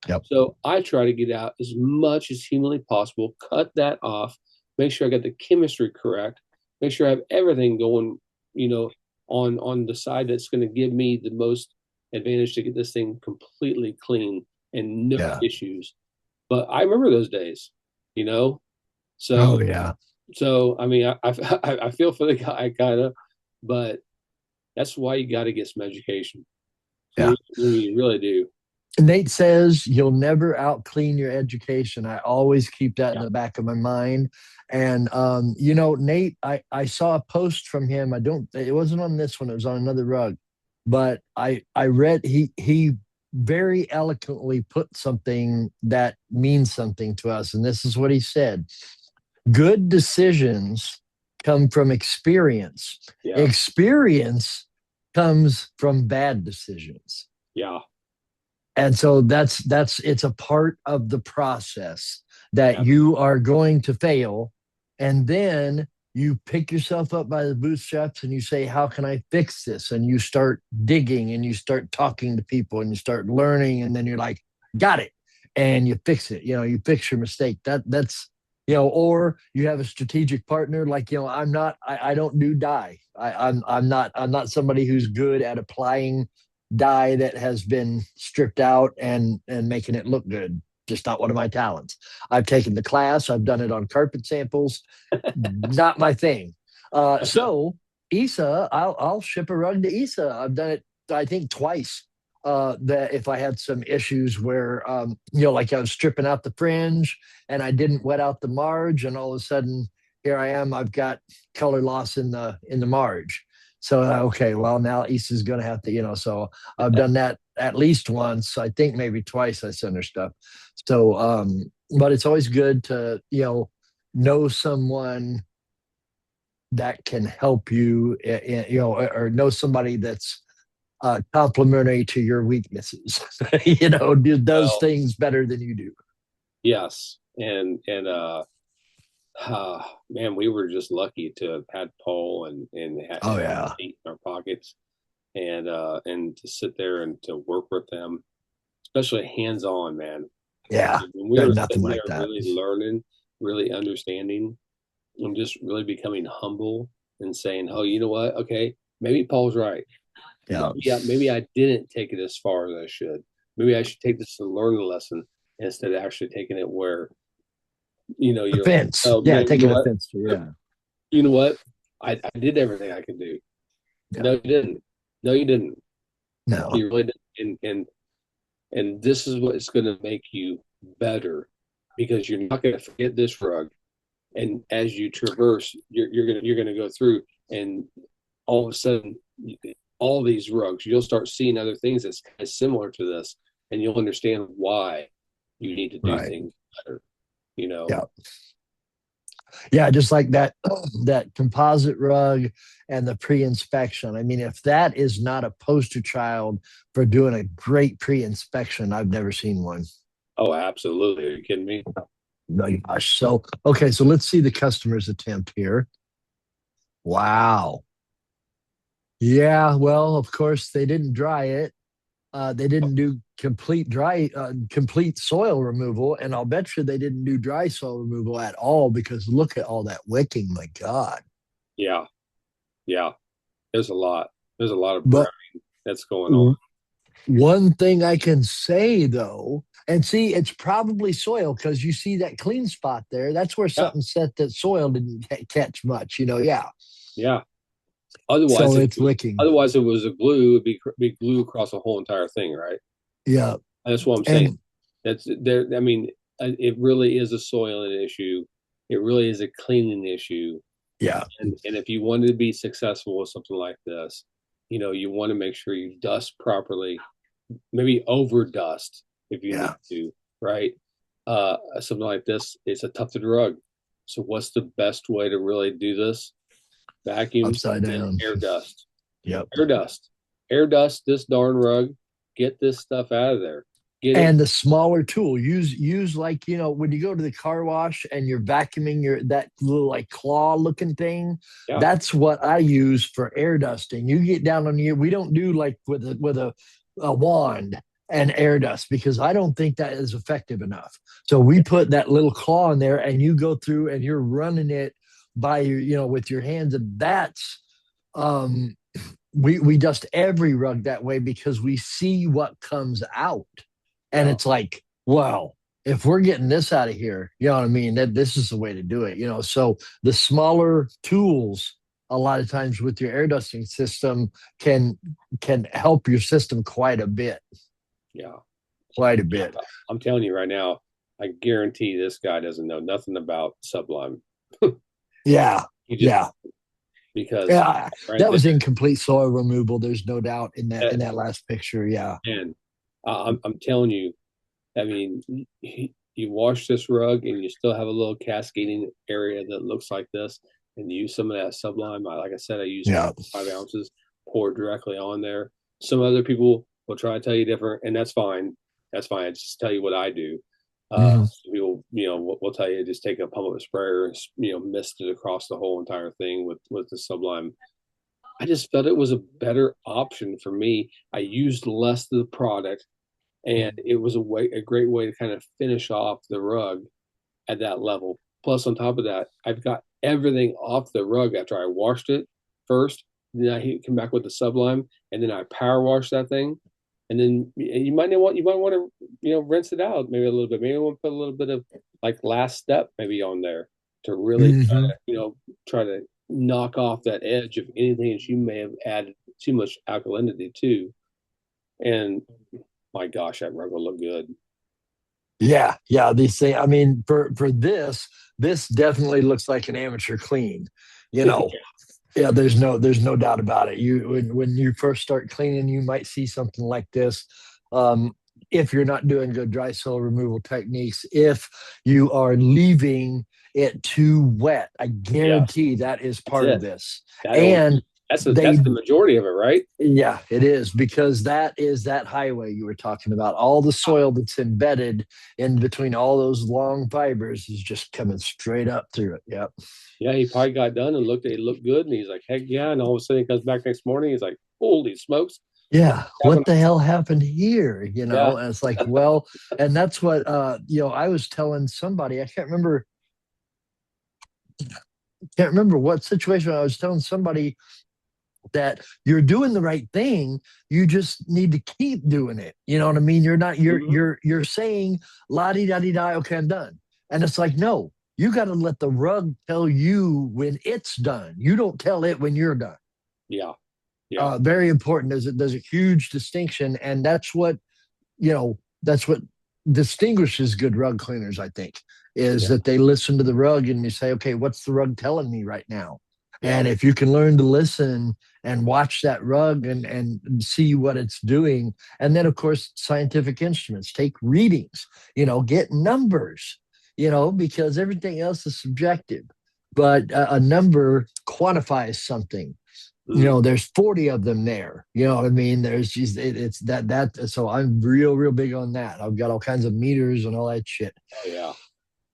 S1: Yep.
S2: So I try to get out as much as humanly possible, cut that off, make sure I got the chemistry correct, make sure I have everything going, on the side that's going to give me the most advantage to get this thing completely clean and no
S1: Yeah.
S2: issues. But I remember those days, you know.
S1: Oh
S2: So
S1: yeah.
S2: I mean, I feel for the guy kind of, but that's why you got to get some education.
S1: Yeah.
S2: You really do.
S1: Nate says you'll never out clean your education. I always keep that in
S2: Yeah.
S1: the back of my mind. And Nate, I saw a post from him. It wasn't on this one, it was on another rug. But I read he very eloquently put something that means something to us. And this is what he said. Good decisions come from experience.
S2: Yeah.
S1: Experience comes from bad decisions.
S2: Yeah.
S1: And so it's a part of the process that
S2: Yeah.
S1: you are going to fail. And then you pick yourself up by the bootstraps and you say, how can I fix this? And you start digging and you start talking to people and you start learning. And then you're like, got it. And you fix it. You fix your mistake. That's or you have a strategic partner. Like, I don't do dye. I'm not somebody who's good at applying dye that has been stripped out and making it look good. Just not one of my talents. I've taken the class. I've done it on carpet samples. Not my thing. So Issa, I'll ship a rug to Issa. I've done it, I think, twice. That if I had some issues where, like I was stripping out the fringe and I didn't wet out the marge, and all of a sudden here I am, I've got color loss in the marge. So okay, well now Issa's going to have to, so I've done that at least once. I think maybe twice I sent her stuff. So, but it's always good to know someone that can help you, or know somebody that's complementary to your weaknesses. Do those
S2: Well,
S1: things better than you do.
S2: yes, man, we were just lucky to have had Paul and
S1: Oh
S2: have
S1: yeah,
S2: feet in our pockets, and to sit there and to work with them, especially hands on, man.
S1: yeah.
S2: When we
S1: There's
S2: were
S1: nothing
S2: sitting
S1: like
S2: there
S1: that.
S2: really learning, really understanding, and just really becoming humble and saying, "Oh, you know what? Okay, maybe Paul's right.
S1: Yeah.
S2: Maybe I didn't take it as far as I should. Maybe I should take this to learn a lesson instead of actually taking it where you're like,
S1: Offense.
S2: oh
S1: Yeah,
S2: no, you know
S1: taking
S2: what?
S1: offense to yeah.
S2: You know what? I did everything I could do.
S1: Yeah.
S2: No, you didn't. No, you didn't.
S1: No.
S2: You really didn't. And this is what's going to make you better because you're not going to forget this rug. And as you traverse, you're gonna go through, and all of a sudden, all these rugs, you'll start seeing other things that's kind of similar to this, and you'll understand why you need to do
S1: Right.
S2: things better. You know,
S1: Yeah. Yeah, just like that composite rug and the pre-inspection. I mean, if that is not a poster child for doing a great pre-inspection, I've never seen one.
S2: oh, absolutely. Are you kidding me?
S1: No gosh. So okay, so let's see the customer's attempt here. Wow. Yeah, well, of course they didn't dry it. They didn't do complete soil removal, and I'll bet you they didn't do dry soil removal at all because look at all that wicking. My God!
S2: Yeah, yeah. There's a lot. There's a lot of
S1: But
S2: browning that's going on.
S1: one thing I can say though, and see, it's probably soil because you see that clean spot there. That's where
S2: Yeah,
S1: something said that soil didn't catch much. Yeah.
S2: yeah. Otherwise,
S1: So
S2: it
S1: it's licking.
S2: otherwise it was a glue. It'd be glue across the whole entire thing, right?
S1: Yeah.
S2: That's what I'm saying.
S1: And
S2: That's there. I mean, it really is a soiling issue. It really is a cleaning issue.
S1: yeah,
S2: And if you wanted to be successful with something like this, you want to make sure you dust properly, maybe over dust if you need
S1: yeah,
S2: to, right? Something like this, it's a tufted rug. So what's the best way to really do this? Vacuum
S1: upside
S2: and
S1: down.
S2: air dust.
S1: Yep.
S2: Air dust. Air dust this darn rug. Get this stuff out of there. Get it.
S1: And the smaller tool, use like when you go to the car wash and you're vacuuming your that little like claw looking thing.
S2: Yeah.
S1: That's what I use for air dusting. You get down on you. We don't do like with a wand and air dust because I don't think that is effective enough. So we put that little claw in there and you go through and you're running it by your with your hands, and that's um we dust every rug that way because we see what comes out. And
S2: Yeah.
S1: it's like, well, if we're getting this out of here, you know what I mean? That this is the way to do it. So the smaller tools, a lot of times with your air dusting system, can help your system quite a bit.
S2: Yeah.
S1: Quite a bit.
S2: I'm telling you right now, I guarantee this guy doesn't know nothing about Sublime.
S1: Yeah.
S2: He just
S1: Yeah.
S2: because
S1: Yeah.
S2: right
S1: That
S2: there,
S1: was incomplete soil removal. There's no doubt in that
S2: that,
S1: in that last picture. Yeah.
S2: and I'm telling you, I mean, you wash this rug and you still have a little cascading area that looks like this, and you use some of that Sublime. Like I said, I use
S1: Yeah.
S2: 5 ounces, pour it directly on there. Some other people will try to tell you different, and that's fine. That's fine. I just tell you what I do.
S1: Mhm.
S2: People, will tell you just take a pump of sprayer and mist it across the whole entire thing with the Sublime. I just felt it was a better option for me. I used less of the product, and it was a great way to kind of finish off the rug at that level. Plus, on top of that, I've got everything off the rug after I washed it first. Then I come back with the Sublime, and then I power wash that thing. And then you might want to rinse it out maybe a little bit. Maybe I want to put a little bit of like last step maybe on there to really
S1: Mhm.
S2: try to knock off that edge of anything that you may have added too much alkalinity to. And my gosh, that rug will look good.
S1: Yeah, yeah. These things. I mean, for this definitely looks like an amateur clean. You know, yeah. There's no doubt about it. When you first start cleaning, you might see something like this. Um, if you're not doing good dry soil removal techniques, if you are leaving it too wet, I
S2: Yes,
S1: guarantee that is
S2: that's
S1: part of
S2: it.
S1: this.
S2: That always
S1: And they
S2: that's the majority of it, right?
S1: Yeah, it is because that is that highway you were talking about. All the soil that's embedded in between all those long fibers is just coming straight up through it. Yep.
S2: Yeah, he probably got done and looked at it looked good, and he's like, heck yeah. And all of a sudden he comes back next morning, he's like, holy smokes, what
S1: Yeah.
S2: happened?
S1: What the hell happened here?
S2: Yeah.
S1: And it's like, well, and that's what I was telling somebody, I can't remember what situation I was telling somebody that you're doing the right thing. You just need to keep doing it. You know what I mean? You're not
S2: Mhm.
S1: you're saying la di da di da, okay, I'm done. And it's like, no, you got to let the rug tell you when it's done. You don't tell it when you're done.
S2: Yeah. Yeah.
S1: Very important. There's a huge distinction, and that's what distinguishes good rug cleaners, I think, is
S2: Yeah.
S1: that they listen to the rug and you say, okay, what's the rug telling me right now?
S2: Yeah.
S1: And if you can learn to listen and watch that rug and see what it's doing, and then of course scientific instruments, take readings, get numbers, because everything else is subjective, but a number quantifies something.
S2: Mm.
S1: There's 40 of them there. You know what I mean? There's just it's that. So I'm real big on that. I've got all kinds of meters and all that shit.
S2: Oh yeah.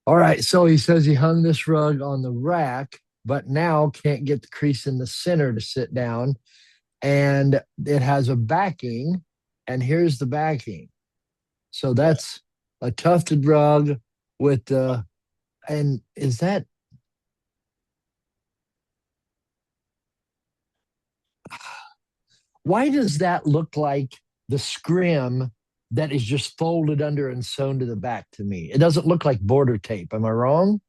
S1: All right. So he says he hung this rug on the rack, but now can't get the crease in the center to sit down. And it has a backing. And here's the backing. So
S2: Yeah.
S1: that's a tufted rug with and is that why does that look like the scrim that is just folded under and sewn to the back to me? It doesn't look like border tape. Am I wrong?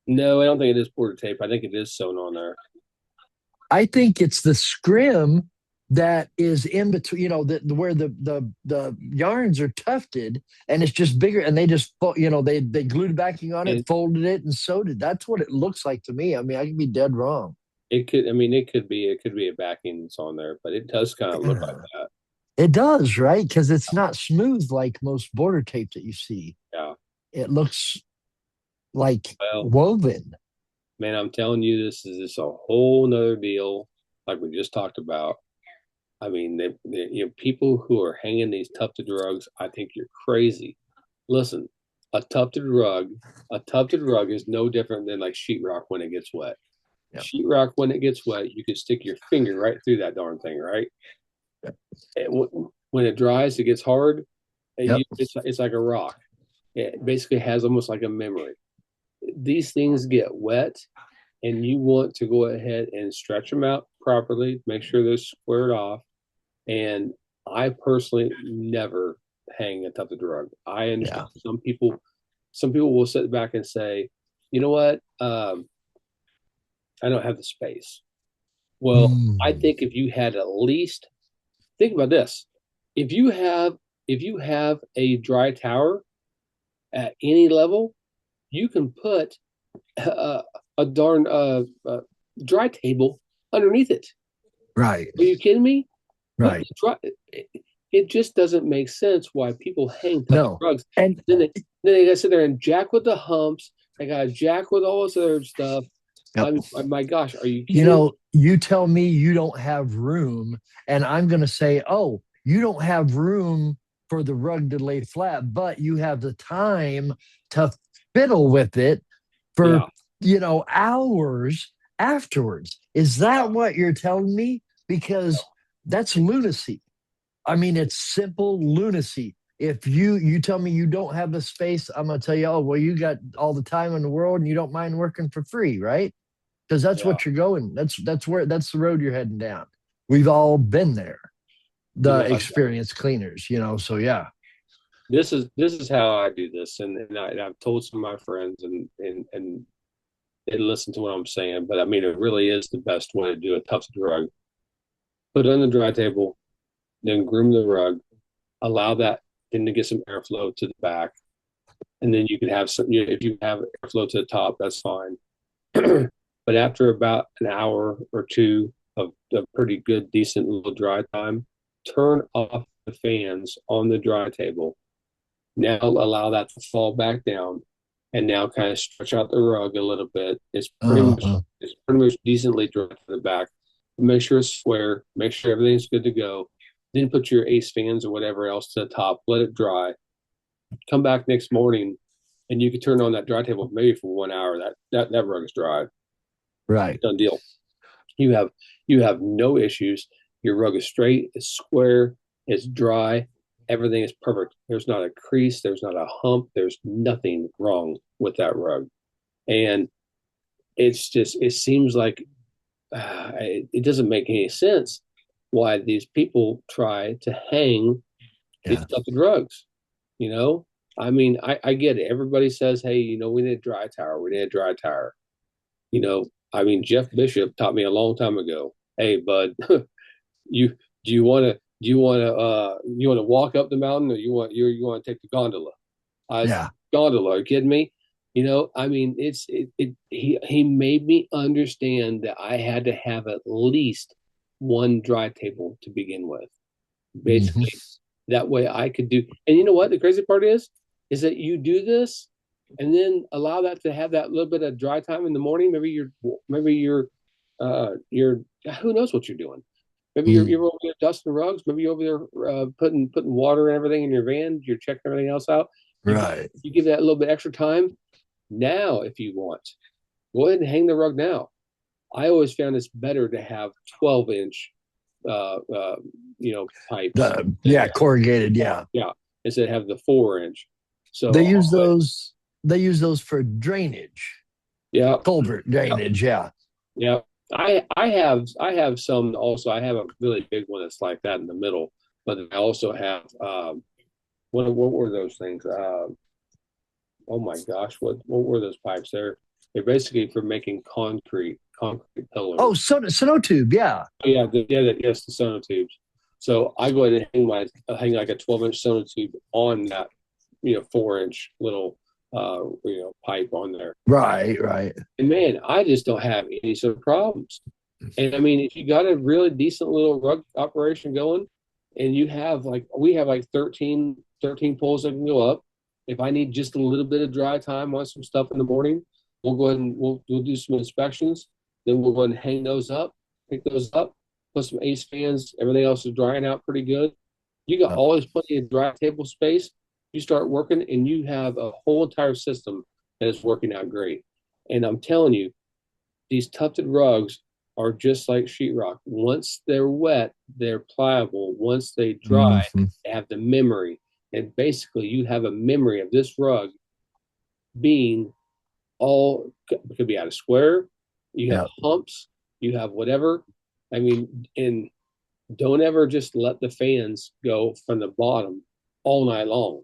S2: No, I don't think it is border tape. I think it is sewn on there.
S1: I think it's the scrim that is in between, where the yarns are tufted and it's just bigger and they just, they glued backing on it,
S2: It
S1: folded it and sewed it. That's what it looks like to me. I mean, I could be dead wrong.
S2: it could I mean it could be a backing that's on there, but it does kind of look like that.
S1: It does, right? Because it's not smooth like most border tape that you see.
S2: Yeah.
S1: It looks like
S2: Well,
S1: woven.
S2: man, I'm telling you, this is a whole nother deal, like we just talked about. I mean, people who are hanging these tufted rugs, I think you're crazy. Listen, a tufted rug, a tufted rug is no different than like sheetrock when it gets wet.
S1: Yeah.
S2: Sheetrock when it gets wet, you can stick your finger right through that darn thing, right? When it dries, it gets hard.
S1: Yep.
S2: It's like a rock. It basically has almost like a memory. These things get wet, and you want to go ahead and stretch them out properly, make sure they're squared off. And I personally never hang a tufted rug. I understand
S1: Yeah.
S2: some people will sit back and say, you know what, I don't have the space. Well, I
S1: Mm.
S2: think if you had at least think about this, if you have a dry tower at any level, you can put a darn dry table underneath it.
S1: Right.
S2: Are you kidding me? Put
S1: Right.
S2: the dry, it just doesn't make sense why people hang tufted
S1: No.
S2: rugs.
S1: And
S2: Then they got to sit there and jack with the humps. They got to jack with all this other stuff. I
S1: yep.
S2: mean, my gosh, are you kidding?
S1: You tell me you don't have room, and I'm going to say, oh, you don't have room for the rug to lay flat, but you have the time to fiddle with it for,
S2: Yeah,
S1: hours afterwards. Is that what you're telling me? Because that's lunacy. I mean, it's simple lunacy. If you tell me you don't have the space, I'm gonna tell you, oh well, you got all the time in the world and you don't mind working for free, right? Because that's
S2: yeah.
S1: what you're going. That's the road you're heading down. We've all been there,
S2: You
S1: the
S2: know,
S1: experienced cleaners, So yeah.
S2: this is how I do this, and I've told some of my friends, and they listen to what I'm saying. But I mean, it really is the best way to do a tufted rug. Put it on the dry table, then groom the rug, allow that then to get some airflow to the back, and then you can have some. If you have airflow to the top, that's fine. But after about an hour or two of pretty good, decent little dry time, turn off the fans on the dry table. Now allow that to fall back down. and now kind of stretch out the rug a little bit.
S1: Uh-huh.
S2: It's pretty much decently dry to the back. Make sure it's square. Make sure everything's good to go. Then put your ace fans or whatever else to the top. Let it dry. Come back next morning, and you can turn on that dry table maybe for 1 hour. That rug is dry.
S1: Right.
S2: Done deal. You have you have no issues. Your rug is straight, it's square, it's dry, everything is perfect. There's not a crease, there's not a hump, there's nothing wrong with that rug. And it seems like it doesn't make any sense why these people try to hang these
S1: Yeah.
S2: stuffed rugs. You know, I mean, I get it. Everybody says, hey, we need a dry tower. We need a dry tower. I mean, Jeff Bishop taught me a long time ago. Hey, bud, you you want to walk up the mountain, or you want to take the gondola? I said,
S1: Yeah.
S2: gondola. Are you kidding me? I mean, he made me understand that I had to have at least one dry table to begin with.
S1: Hmm.
S2: Basically, that way I could do. And you know what? The crazy part is that you do this, and then allow that to have that little bit of dry time in the morning. Maybe you're who knows what you're doing. Maybe you're over there dusting rugs. Maybe you're over there putting water and everything in your van. You're checking everything else out.
S1: Right.
S2: You give that a little bit extra time. Now, if you want, go ahead and hang the rug now. I always found it's better to have 12-inch, pipes.
S1: Yeah, corrugated. Yeah.
S2: Yeah, instead of have the 4-inch.
S1: They
S2: So,
S1: use those. They use those for drainage,
S2: yeah,
S1: culvert
S2: yeah,
S1: drainage. Yeah.
S2: yeah. I have some also. I have a really big one that's like that in the middle, but I also have what were those things? Oh my gosh, what were those pipes? They're basically for making concrete
S1: Oh,
S2: pillars.
S1: sonotube. Yeah.
S2: Oh, yeah, yes, the sonotubes. So I go ahead and hang like a 12-inch sonotube on that 4-inch little pipe on there.
S1: Right. Right.
S2: And man, I just don't have any sort of problems. And I mean, if you got a really decent little rug operation going, and we have like 13 poles that can go up. If I need just a little bit of dry time on some stuff in the morning, we'll go ahead and we'll do some inspections. Then we'll go ahead and hang those up, pick those up, put some ace fans. Everything else is drying out pretty good. You got
S1: Uh,
S2: always plenty of dry table space. You start working, and you have a whole entire system that is working out great. And I'm telling you, these tufted rugs are just like sheetrock. Once they're wet, they're pliable. Once they dry,
S1: mhm.
S2: they have the memory. And basically, you have a memory of this rug being all could be out of square. You have
S1: Yeah.
S2: humps. You have whatever. I mean, and don't ever just let the fans go from the bottom all night long.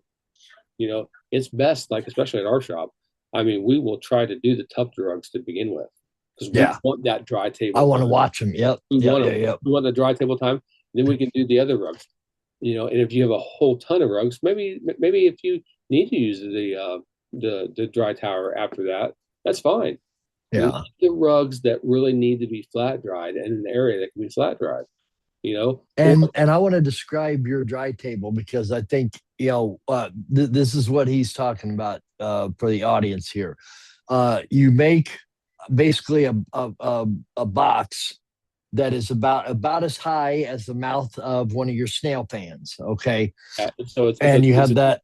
S2: It's best, like especially at our shop. I mean, we will try to do the tough drugs to begin with because we
S1: Yeah.
S2: want that dry
S1: I
S2: table
S1: want to
S2: time.
S1: watch them. Yep.
S2: We
S1: Yep.
S2: want
S1: Yeah.
S2: them.
S1: Yep.
S2: We want the dry table time. Then we can do the other rugs. And if you have a whole ton of rugs, maybe if you need to use the dry tower after that, that's fine. Leave
S1: Yeah.
S2: the rugs that really need to be flat dried in an area that can be flat dried. Or
S1: And I want to describe your dry table because I think this is what he's talking about for the audience here. You make basically a box that is about as high as the mouth of one of your snail fans. Okay,
S2: so
S1: and you have that.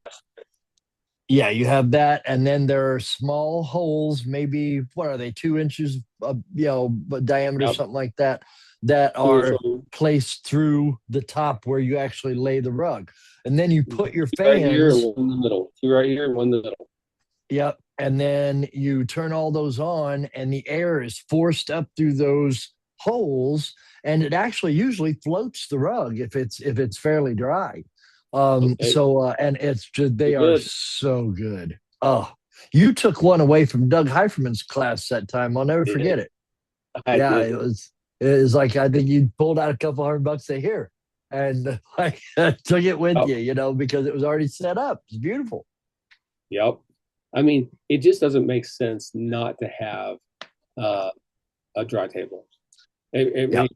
S1: Yeah, you have that, and then there are small holes, maybe what are they, 2 inches, diameter,
S2: yep,
S1: something like that, that are
S2: 2 or
S1: placed through the top where you actually lay the rug, and then you put your
S2: two right here and
S1: fans.
S2: one in the middle. Two right here and one in the middle.
S1: Yep, and then you turn all those on, and the air is forced up through those holes, and it actually usually floats the rug if it's fairly dry.
S2: Okay,
S1: And it's just they
S2: pretty
S1: are
S2: good.
S1: so good. Oh, you took one away from Doug Heiferman's class that time. I'll never
S2: I
S1: forget
S2: did.
S1: it.
S2: I
S1: Yeah,
S2: did.
S1: it was like I think you pulled out a couple $100 a here and like took it with
S2: Yep.
S1: you, because it was already set up. It's beautiful.
S2: Yep. I mean, it just doesn't make sense not to have uh, a dry table. I
S1: Yeah.
S2: mean,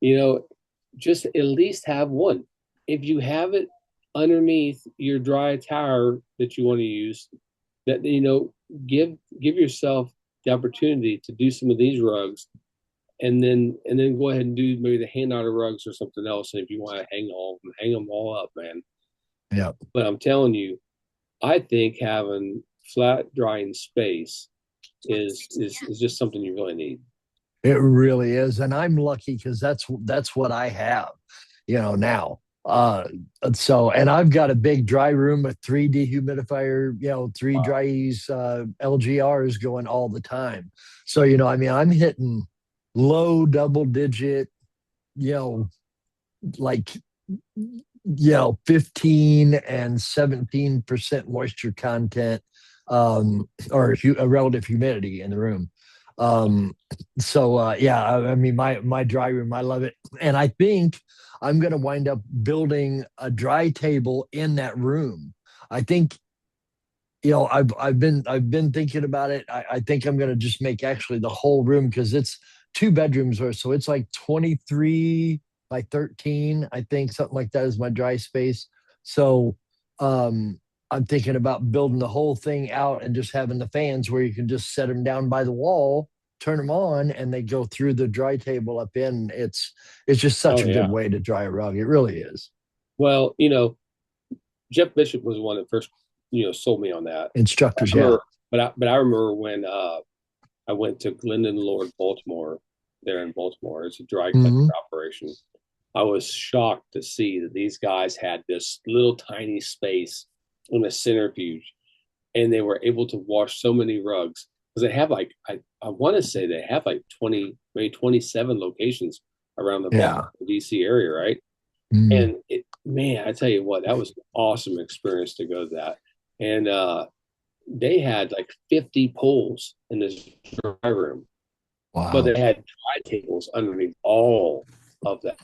S2: you know, just at least have one. If you have it underneath your dry tower that you want to use, that give yourself the opportunity to do some of these rugs, and then go ahead and do maybe the hand outer rugs or something else. And if you want to hang them all up, man.
S1: Yeah.
S2: But I'm telling you, I think having flat drying space is just something you really need.
S1: It really is. And I'm lucky because that's what I have, now. So and I've got a big dry room with three dehumidifier, three
S2: Wow.
S1: dries LGRs going all the time. So, I mean, I'm hitting low double digit, you know, like 15 and 17% moisture content, or a relative humidity in the room. um yeah, I mean, my dry room, I love it. And I think I'm going to wind up building a dry table in that room. I think, I've been thinking about it. I think I'm going to just make actually the whole room, because it's two bedrooms, or so it's like 23 by 13, I think, something like that is my dry space. So I'm thinking about building the whole thing out and just having the fans where you can just set them down by the wall, turn them on, and they go through the dry table up in. It's just such
S2: Oh
S1: a good
S2: yeah.
S1: way to dry a rug. It really is.
S2: Well, Jeff Bishop was the one that first, sold me on that. I
S1: Instructors, yeah.
S2: remember, but I remember when I went to Glendon Lord, Baltimore, there in Baltimore. It's a dry cleaner
S1: Hmm.
S2: operation. I was shocked to see that these guys had this little tiny space in a centrifuge, and they were able to wash so many rugs because they have like I want to say they have like 20, maybe 27 locations around the
S1: Yeah.
S2: Baltimore DC area, right?
S1: Mm.
S2: And man, I tell you what, that was an awesome experience to go to that. And they had like 50 poles in this dry room, but
S1: Wow.
S2: they had dry tables underneath all of that.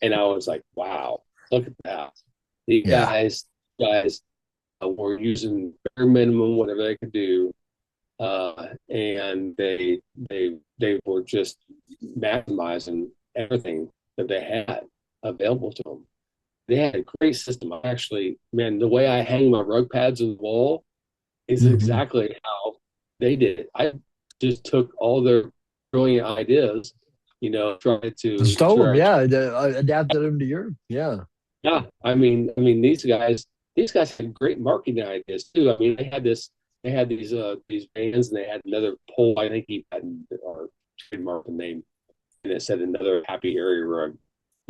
S2: And I was like, wow, look at that. The
S1: Yeah.
S2: guys were using bare minimum, whatever they could do. And they were just maximizing everything that they had available to them. They had a great system. Actually, man, the way I hang my rug pads on the wall is
S1: Hmm.
S2: exactly how they did it. I just took all their brilliant ideas, tried
S1: Stole them,
S2: to
S1: yeah. Adapted them to your, yeah.
S2: yeah. I mean, these guys had great marketing ideas too. I mean, they had these bands, and they had another pole. I think he had or trademark the name, and it said another happy area rug,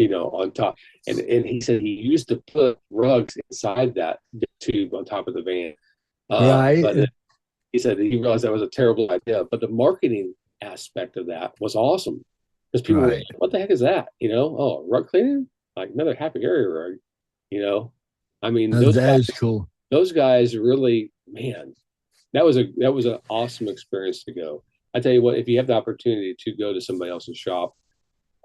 S2: on top. And he said he used to put rugs inside that tube on top of the van. But
S1: Right.
S2: he said he realized that was a terrible idea. But the marketing aspect of that was awesome because people were like,
S1: Right.
S2: "What the heck is that?" Oh, rug cleaning, like another happy area rug. You know, I mean,
S1: That is cool.
S2: those guys really, man, that was an awesome experience to go. I tell you what, if you have the opportunity to go to somebody else's shop,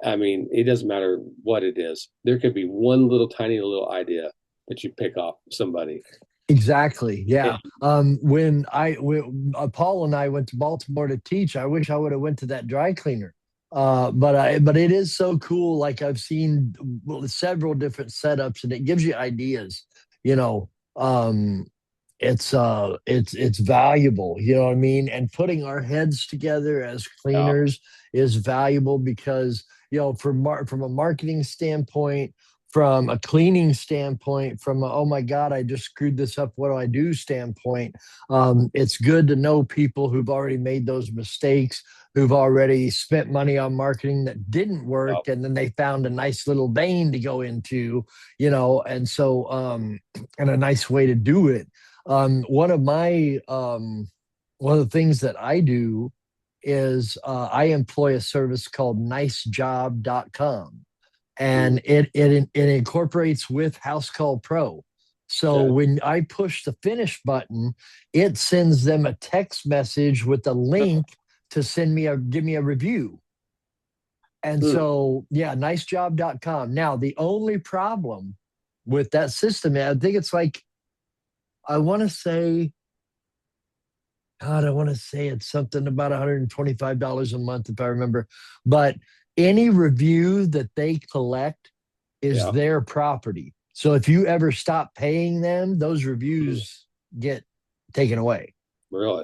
S2: I mean, it doesn't matter what it is. There could be one little tiny little idea that you pick off somebody.
S1: Exactly.
S2: And,
S1: Yeah. When Paul and I went to Baltimore to teach, I wish I would have went to that dry cleaner. But it is so cool. Like, I've seen several different setups, and it gives you ideas. You know, um, it's valuable. You know what I mean? And putting our heads together as
S2: yeah,
S1: cleaners is valuable, because from a marketing standpoint, from a cleaning standpoint, from a, oh my god, I just screwed this up, what do I do standpoint. It's good to know people who've already made those mistakes, who've already spent money on marketing that didn't
S2: yeah,
S1: work, and then they found a nice little vein to go into, and so and a nice way to do it. One of the things that I do is I employ a service called nicejob.com,
S2: mm,
S1: and it incorporates with House Call Pro. So
S2: okay.
S1: when I push the finish button, it sends them a text message with a link to give me a review. And
S2: Hmm.
S1: so, yeah, nicejob.com. Now, the only problem with that system, I think it's like, I want to say, God, I want to say it's something about $125 a month, if I remember. But any review that they collect is
S2: Yeah.
S1: their property. So if you ever stop paying them, those
S2: Mm.
S1: reviews get taken away.
S2: Really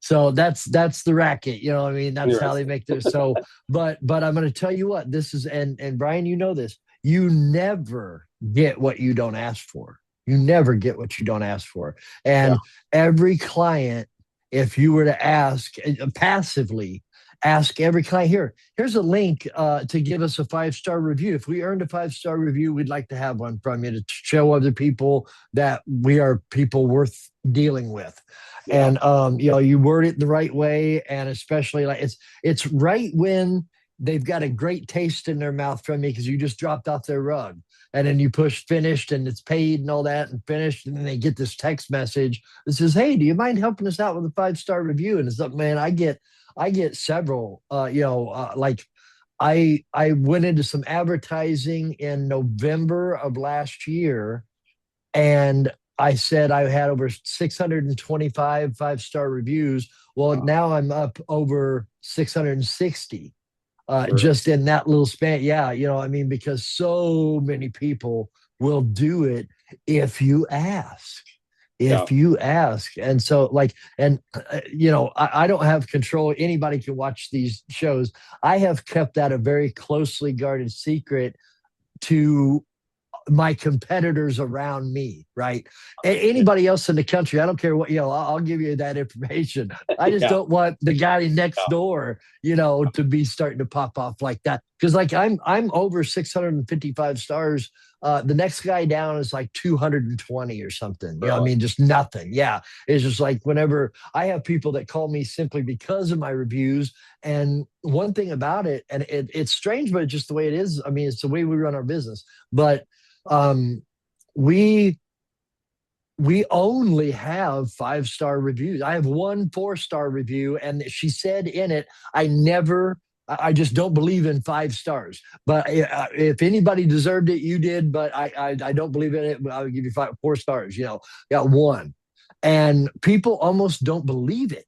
S1: So that's the racket, you know what I mean? That's how they
S2: interesting.
S1: make this. So, but I'm going to tell you what, this is, and Brian, you know this, you never get what you don't ask for. You never get what you don't ask for.
S2: Yeah.
S1: And every client, if you were to ask passively, ask every client here, here's a link to give us a 5-star review. If we earned a 5-star review, we'd like to have one from you to show other people that we are people worth dealing with.
S2: Yeah.
S1: And you word it the right way, and especially like it's right when they've got a great taste in their mouth from me because you just dropped off their rug, and then you push finished and it's paid and all that and finished, and then they get this text message that says, hey, do you mind helping us out with a 5-star review? And it's like, man, I get several like I went into some advertising in November of last year, and I said I had over 625 5-star reviews. Well,
S2: Wow.
S1: now I'm up over 660
S2: Really?
S1: just in that little span. Yeah, I mean, because so many people will do it if you ask.
S2: Yeah.
S1: If you ask. And so, like, and, I don't have control. Anybody can watch these shows. I have kept that a very closely guarded secret to my competitors around me, right? Anybody else in the country, I don't care what, I'll give you that information. I just
S2: Yeah.
S1: don't want the guy
S2: Yeah.
S1: next door, to be starting to pop off like that. Because like I'm over 655 stars. The next guy down is like 220 or something. I
S2: Really?
S1: mean, just nothing. Yeah. It's just like whenever I have people that call me simply because of my reviews. And one thing about it, and it's strange, but it's just the way it is. I mean, it's the way we run our business. But um, we we only have 5-star reviews. I have one 4-star review, and she said in it, I just don't believe in 5 stars. But if anybody deserved it, you did. But I don't believe in it. I would give you 4 stars. Got one, and people almost don't believe it.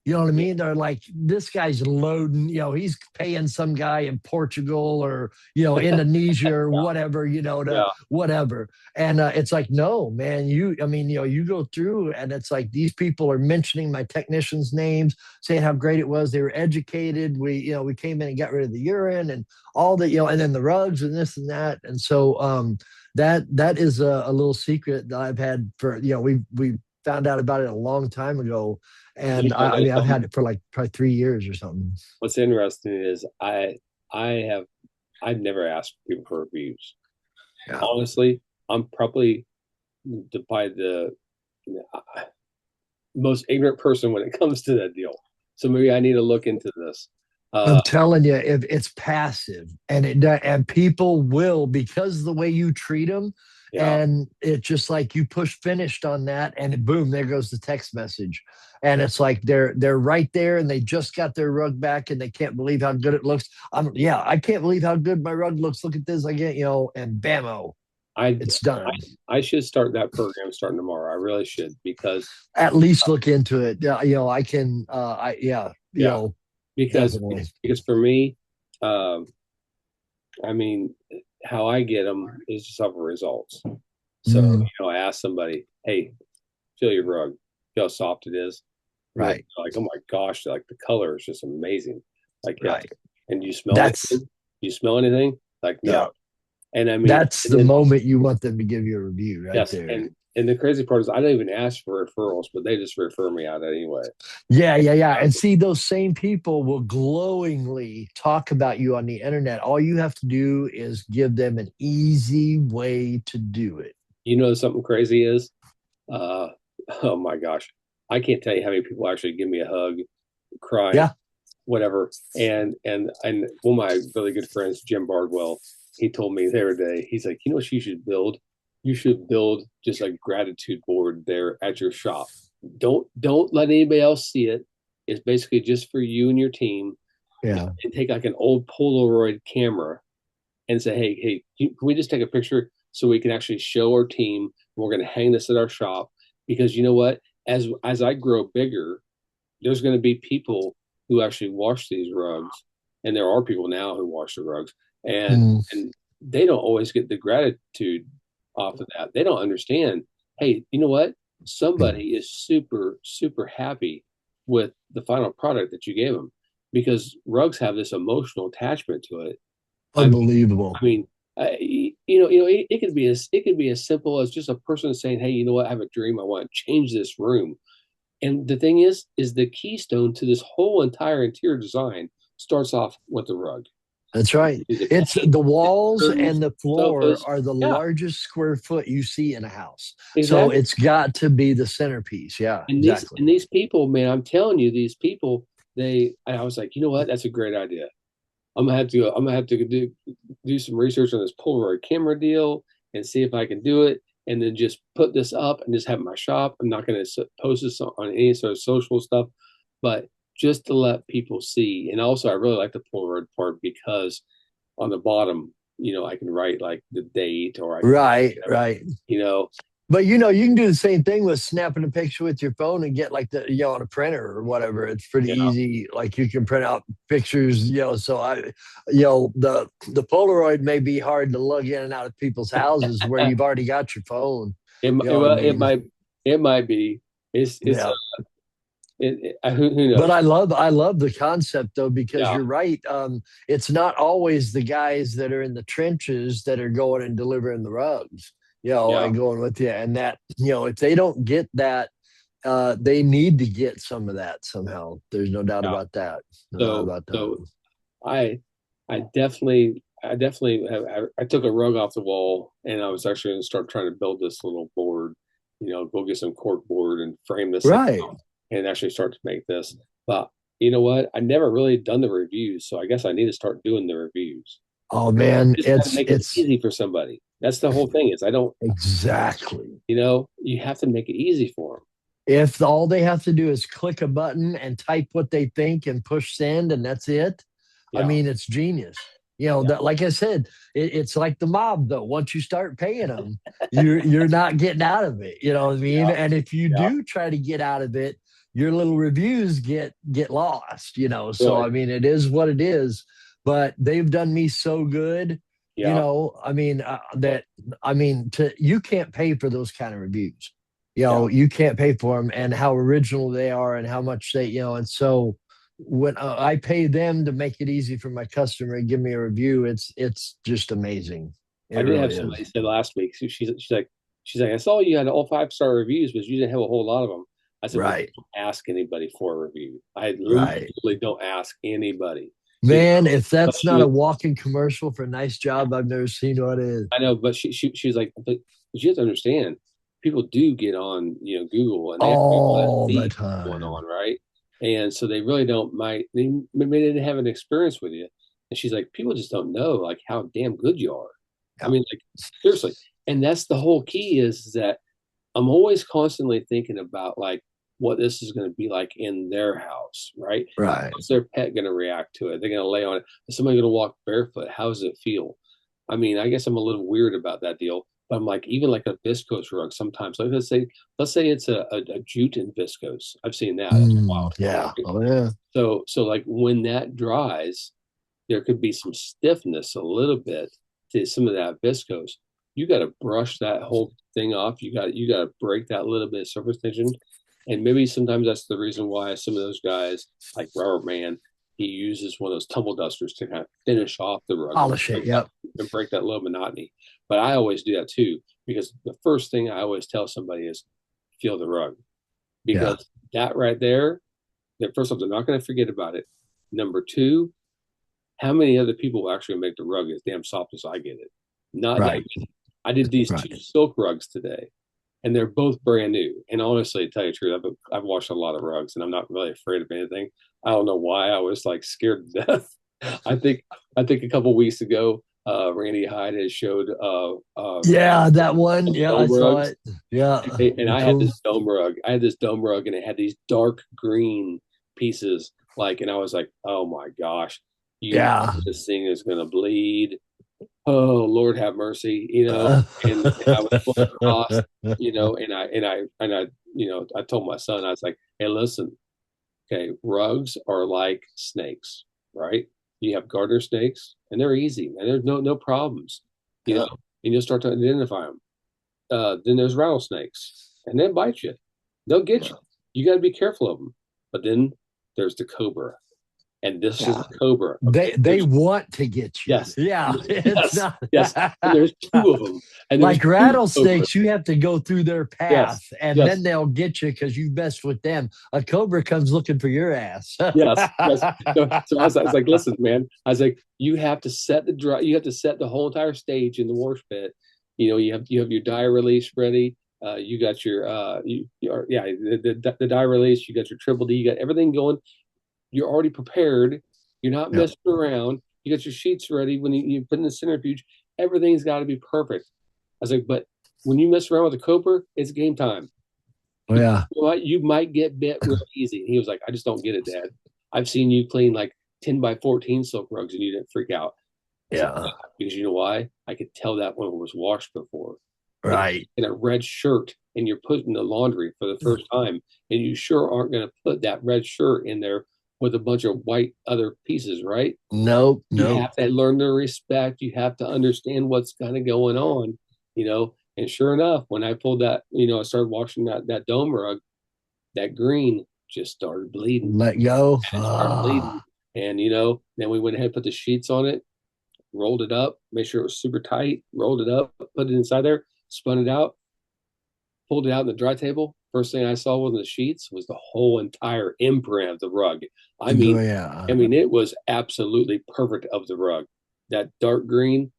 S1: You know what I
S2: Yeah.
S1: mean? They're like, this guy's loading, he's paying some guy in Portugal or, Indonesia or whatever, to
S2: Yeah.
S1: whatever. And it's like, no, man, I mean, you go through and it's like these people are mentioning my technicians' names, saying how great it was. They were educated. We came in and got rid of the urine and all that, and then the rugs and this and that. And so that is a little secret that I've had for, we found out about it a long time ago,
S2: You
S1: and
S2: want to
S1: I
S2: know
S1: mean, I've
S2: something?
S1: had it for like probably 3 years or something.
S2: What's interesting is I have I've never asked people for reviews.
S1: Yeah.
S2: Honestly, I'm probably by the most ignorant person when it comes to that deal. So maybe I need to look into this.
S1: I'm
S2: Uh,
S1: telling you, if it's passive and and people will because of the way you treat them,
S2: yeah,
S1: and it's just like you push finished on that, and boom, there goes the text message, and it's like they're right there, and they just got their rug back, and they can't believe how good it looks. I can't believe how good my rug looks. Look at this, I get and bammo,
S2: I
S1: it's
S2: I
S1: done.
S2: I should start that program starting tomorrow. I really should because
S1: At least look into it. Yeah, I can. I yeah,
S2: yeah, because
S1: definitely.
S2: because for me, um, I mean, how I get them is just off of results. So
S1: Mm,
S2: I ask somebody, "Hey, feel your rug. Feel how soft it is." And they're
S1: right,
S2: like, "Oh my gosh, like the color is just amazing." Like, yeah.
S1: right.
S2: And do you smell
S1: That's
S2: anything? Do you smell anything? Like, no.
S1: yeah.
S2: And I mean,
S1: That's
S2: and
S1: the
S2: then
S1: moment you want them to give you a review right
S2: yes,
S1: there.
S2: and the crazy part is I don't even ask for referrals, but they just refer me out anyway.
S1: Yeah, yeah, yeah. And
S2: Um,
S1: see, those same people will glowingly talk about you on the internet. All you have to do is give them an easy way to do it.
S2: something crazy is, uh, oh my gosh, I can't tell you how many people actually give me a hug, crying,
S1: Yeah.
S2: whatever. And one of my really good friends, Jim Bardwell, he told me the other day, he's like, what you should build? You should build just a gratitude board there at your shop. Don't let anybody else see it. It's basically just for you and your team.
S1: Yeah.
S2: And take like an old Polaroid camera and say, hey, can we just take a picture so we can actually show our team? We're going to hang this at our shop because you know what? As I grow bigger, there's going to be people who actually wash these rugs, and there are people now who wash the rugs, and
S1: Mm,
S2: and they don't always get the gratitude off of that. They don't understand. Hey, you know what? somebody is super, super happy with the final product that you gave them because rugs have this emotional attachment to it. I mean,
S1: Unbelievable.
S2: I mean, it could be as simple as just a person saying, "Hey, you know what? I have a dream. I want to change this room." And the thing is the keystone to this whole entire interior design starts off with the rug.
S1: That's right.
S2: The
S1: It's
S2: paint,
S1: the
S2: the
S1: walls
S2: curtains,
S1: and the floor
S2: sofas.
S1: are the
S2: Yeah,
S1: largest square foot you see in a house. So
S2: exactly.
S1: it's got to be the centerpiece. Yeah,
S2: And these
S1: exactly.
S2: and these people, man, I'm telling you, these people, I was like, you know what? That's a great idea. I'm gonna have to do some research on this Polaroid camera deal and see if I can do it, and then just put this up and just have my shop. I'm not gonna post this on any sort of social stuff, but just to let people see. And also, I really like the Polaroid part because on the bottom, I can write like the date or I can,
S1: Right, right.
S2: you know,
S1: But you can do the same thing with snapping a picture with your phone and get like on a printer or whatever. It's pretty
S2: yeah,
S1: easy. Like you can print out pictures, so the Polaroid may be hard to lug in and out of people's houses where you've already got your phone. You know what I
S2: well,
S1: mean?
S2: it might be. It's
S1: Yeah.
S2: who
S1: But
S2: knows?
S1: I love the concept though, because
S2: Yeah,
S1: you're right. It's not always the guys that are in the trenches that are going and delivering the rugs,
S2: yeah,
S1: and going with you. And that, if they don't get that, they need to get some of that somehow. There's no doubt
S2: yeah.
S1: about that. No doubt
S2: So
S1: about that.
S2: so I I definitely I took a rug off the wall and I was actually going to start trying to build this little board, go get some cork board and frame this thing
S1: Right.
S2: out and actually start to make this. But you know what? I never really done the reviews, so I guess I need to start doing the reviews.
S1: Oh man,
S2: Just got to make it
S1: it's
S2: easy for somebody. That's the whole thing is I don't,
S1: exactly.
S2: you have to make it easy for them.
S1: If all they have to do is click a button and type what they think and push send, and that's it, I
S2: Yeah,
S1: mean, it's genius.
S2: yeah,
S1: That, like I said, it's like the mob though. Once you start paying them, you're not getting out of it. You know what I mean?
S2: yeah,
S1: And if you
S2: yeah.
S1: do try to get out of it, your little reviews get lost. So
S2: Really,
S1: I mean, it is what it is. But they've done me so good.
S2: yeah,
S1: I mean, you can't pay for those kind of reviews.
S2: yeah.
S1: You can't pay for them, and how original they are and how much and so when I pay them to make it easy for my customer and give me a review, it's just amazing. It
S2: I did have
S1: really
S2: somebody
S1: is.
S2: say last week. She's like, I saw you had all 5-star reviews, but you didn't have a whole lot of them. I said, well,
S1: Right,
S2: don't ask anybody for a review. I
S1: right.
S2: literally don't ask anybody. You
S1: Man, if
S2: know,
S1: that's not a walking commercial for a nice job, I've never seen what it is.
S2: I know, but she's like, but you have to understand, people do get on, Google and they want to
S1: All the
S2: see what's going
S1: time.
S2: on, right? And so they really don't might they maybe didn't have an experience with you. And she's like, people just don't know like how damn good you are. I
S1: Yeah.
S2: mean, like seriously. And that's the whole key is that I'm always constantly thinking about like what this is going to be like in their house, right?
S1: Right.
S2: How's their pet going to react to it? They're going to lay on it. Is somebody going to walk barefoot? How does it feel? I mean, I guess I'm a little weird about that deal, but I'm like, even like a viscose rug sometimes, like let's say it's a jute and viscose. I've seen that. That's wild.
S1: Yeah.
S2: Right?
S1: Oh yeah.
S2: So like when that dries, there could be some stiffness a little bit to some of that viscose. You got to brush that whole thing off. You got to break that little bit of surface tension, and maybe sometimes that's the reason why some of those guys, like Robert Man, he uses one of those tumble dusters to kind of finish off the rug and
S1: Polish it. Yep.
S2: break that little monotony. But I always do that too because the first thing I always tell somebody is feel the rug
S1: Yeah.
S2: because that right there, that first off, they're not going to forget about it. Number two, how many other people will actually make the rug as damn soft as I get it? Not that
S1: Right.
S2: many. I did these
S1: Right.
S2: two silk rugs today, and they're both brand new. And honestly, to tell you the truth, I've washed a lot of rugs, and I'm not really afraid of anything. I don't know why I was like scared to death. I think I think a couple weeks ago, Randy Hyde has showed
S1: Yeah, that one. Yeah, I
S2: dome
S1: saw
S2: rugs,
S1: it. Yeah.
S2: and
S1: The
S2: I had
S1: cool.
S2: this dome rug. I had this dome rug, and it had these dark green pieces. Like, and I was like, oh my gosh,
S1: Yeah.
S2: this thing is gonna bleed. Oh Lord, have mercy, and I was fully cost, and I told my son, I was like, hey, listen, okay, rugs are like snakes, right? You have garter snakes, and they're easy, and there's no problems,
S1: Yeah.
S2: and you'll start to identify them. Then there's rattlesnakes. and then bite you. They'll get you. You got to be careful of them. But then there's the cobra, and this is
S1: Yeah.
S2: a cobra.
S1: They
S2: Okay,
S1: they want to get you.
S2: yes,
S1: Yeah, it's
S2: yes,
S1: not
S2: yes. And there's two of them, and there's
S1: like
S2: two cobras.
S1: rattlesnakes. You have to go through their path,
S2: Yes,
S1: and then
S2: yes,
S1: they'll get you because you messed with them. A cobra comes looking for your ass.
S2: yes, yes. So I was like, listen, man. I was like, you have to set the dry. You have to set the whole entire stage in the wash pit. You have your dye release ready. You got your yeah, the dye release. You got your triple D. You got everything going. You're already prepared. You're not
S1: Yep.
S2: messing around. You got your sheets ready when you put in the centrifuge. Everything's got to be perfect. I was like, but when you mess around with the cobra, it's game time.
S1: Oh, yeah.
S2: You might get bit real easy. He was like, I just don't get it, Dad. I've seen you clean like 10 by 14 silk rugs and you didn't freak out. I said,
S1: Yeah.
S2: because you know why? I could tell that one was washed before.
S1: Right.
S2: In a red shirt and you're putting the laundry for the first time, and you sure aren't going to put that red shirt in there with a bunch of white other pieces, right?
S1: Nope.
S2: You
S1: Nope.
S2: have to learn to respect. You have to understand what's kind of going on, And sure enough, when I pulled that, I started washing that dome rug, that green just started bleeding.
S1: Let go.
S2: And it started bleeding. And, then we went ahead and put the sheets on it, rolled it up, made sure it was super tight, rolled it up, put it inside there, spun it out, pulled it out in the dry table. First thing I saw was the sheets was the whole entire imprint of the rug. I
S1: Oh,
S2: mean,
S1: yeah.
S2: it was absolutely perfect of the rug. That dark green,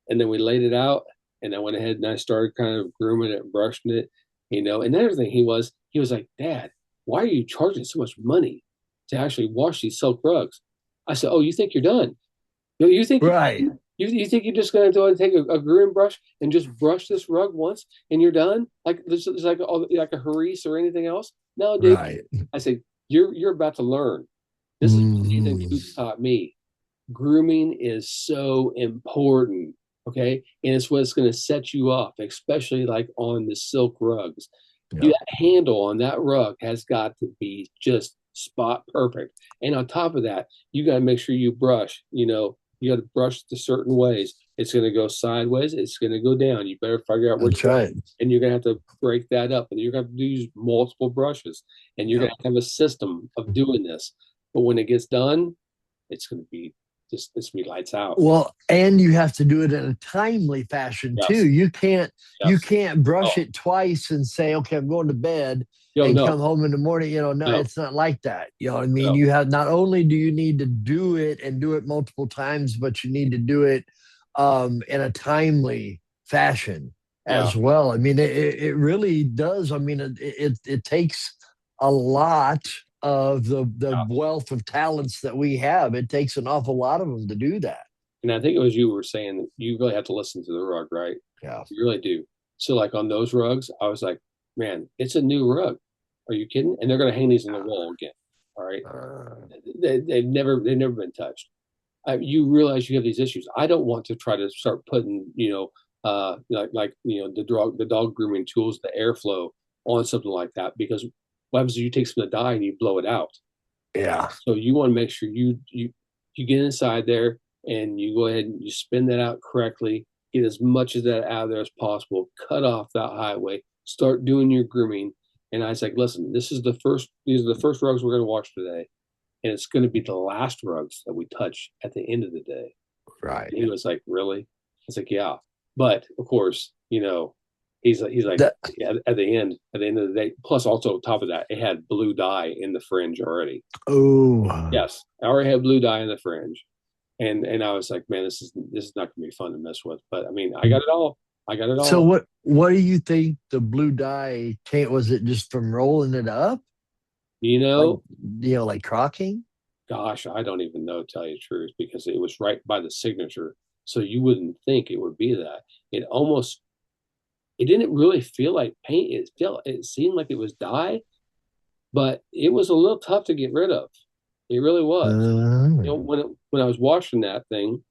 S2: and then we laid it out, and I went ahead and I started kind of grooming it, brushing it, And the other thing he was like, Dad, why are you charging so much money to actually wash these silk rugs? I said, oh, you think you're done? You think
S1: Right.
S2: you think you're just going to go and take a groom brush and just brush this rug once and you're done? Like this is like like a Harisse or anything else? No, dude.
S1: Right.
S2: I said you're about to learn. This is what Nathan
S1: Mhm.
S2: Coots taught me. Grooming is so important, okay, and it's what's going to set you off, especially like on the silk rugs.
S1: Yep.
S2: That handle on that rug has got to be just spot perfect, and on top of that, you got to make sure you brush. You got to brush the certain ways. It's going to go sideways. It's going to go down. You better figure out which
S1: That's
S2: way.
S1: right.
S2: And you're going to have to break that up. And you're going to have to use multiple brushes. And you're
S1: Yep.
S2: going to have a system of doing this. But when it gets done, it's going to be it's going to be lights out.
S1: Well, and you have to do it in a timely fashion
S2: Yes.
S1: too. You can't
S2: Yes.
S1: brush
S2: Oh,
S1: it twice and say, okay, I'm going to bed and
S2: no,
S1: come home in the morning. No,
S2: no,
S1: it's not like that. You know what I mean?
S2: no.
S1: You have not only do you need to do it and do it multiple times, but you need to do it in a timely fashion
S2: Yeah.
S1: as well. I mean, it really does. I mean, it takes a lot of the
S2: Yeah.
S1: wealth of talents that we have. It takes an awful lot of them to do that.
S2: And I think it was you were saying that you really have to listen to the rug, right?
S1: Yeah.
S2: You really do. So like on those rugs, I was like, man, it's a new rug. Are you kidding? And they're going to hang these on the wall again. All right. They've never been touched. You realize you have these issues. I don't want to try to start putting, the dog grooming tools, the airflow on something like that, because what happens is you take some of the dye and you blow it out.
S1: Yeah.
S2: So you want to make sure you get inside there and you go ahead and you spin that out correctly, get as much of that out of there as possible, cut off that highway, start doing your grooming. And I was like, listen, these are the first rugs we're going to wash today. And it's going to be the last rugs that we touch at the end of the day.
S1: Right.
S2: And he was like, really? I was like, yeah. But of course, he's like,
S1: That,
S2: yeah, at the end of the day, plus also on top of that, it had blue dye in the fringe already.
S1: oh,
S2: Yes, I already had blue dye in the fringe, and I was like, man, this is not gonna be fun to mess with. But I mean, I got it all. I got it
S1: so
S2: all.
S1: what do you think the blue dye came? Was it just from rolling it up,
S2: You
S1: like
S2: know,
S1: like crocking?
S2: gosh, I don't even know, to tell you the truth, because it was right by the signature, so you wouldn't think it would be that. It almost, it didn't really feel like paint. It seemed like it was dye, but it was a little tough to get rid of. It really was.
S1: Uh,
S2: When I was washing that thing,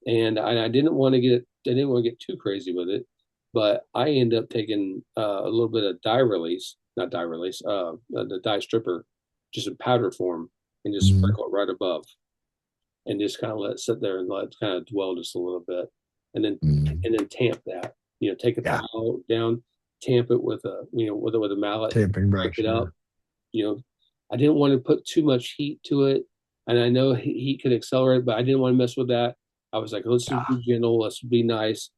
S2: and I didn't want to get too crazy with it, but I ended up taking a little bit of dye release, not dye release, the dye stripper, just in powder form, and just
S1: mm,
S2: sprinkle it right above, and just kind of let it sit there and let it kind of dwell just a little bit, and then
S1: mm.
S2: tamp that. Take a
S1: Yeah.
S2: towel down, tamp it with a with a mallet,
S1: Tamping
S2: crank
S1: brush.
S2: it
S1: Yeah.
S2: up. You know, I didn't want to put too much heat to it, and I know heat could accelerate, but I didn't want to mess with that. I was like, let's just be gentle, let's be nice,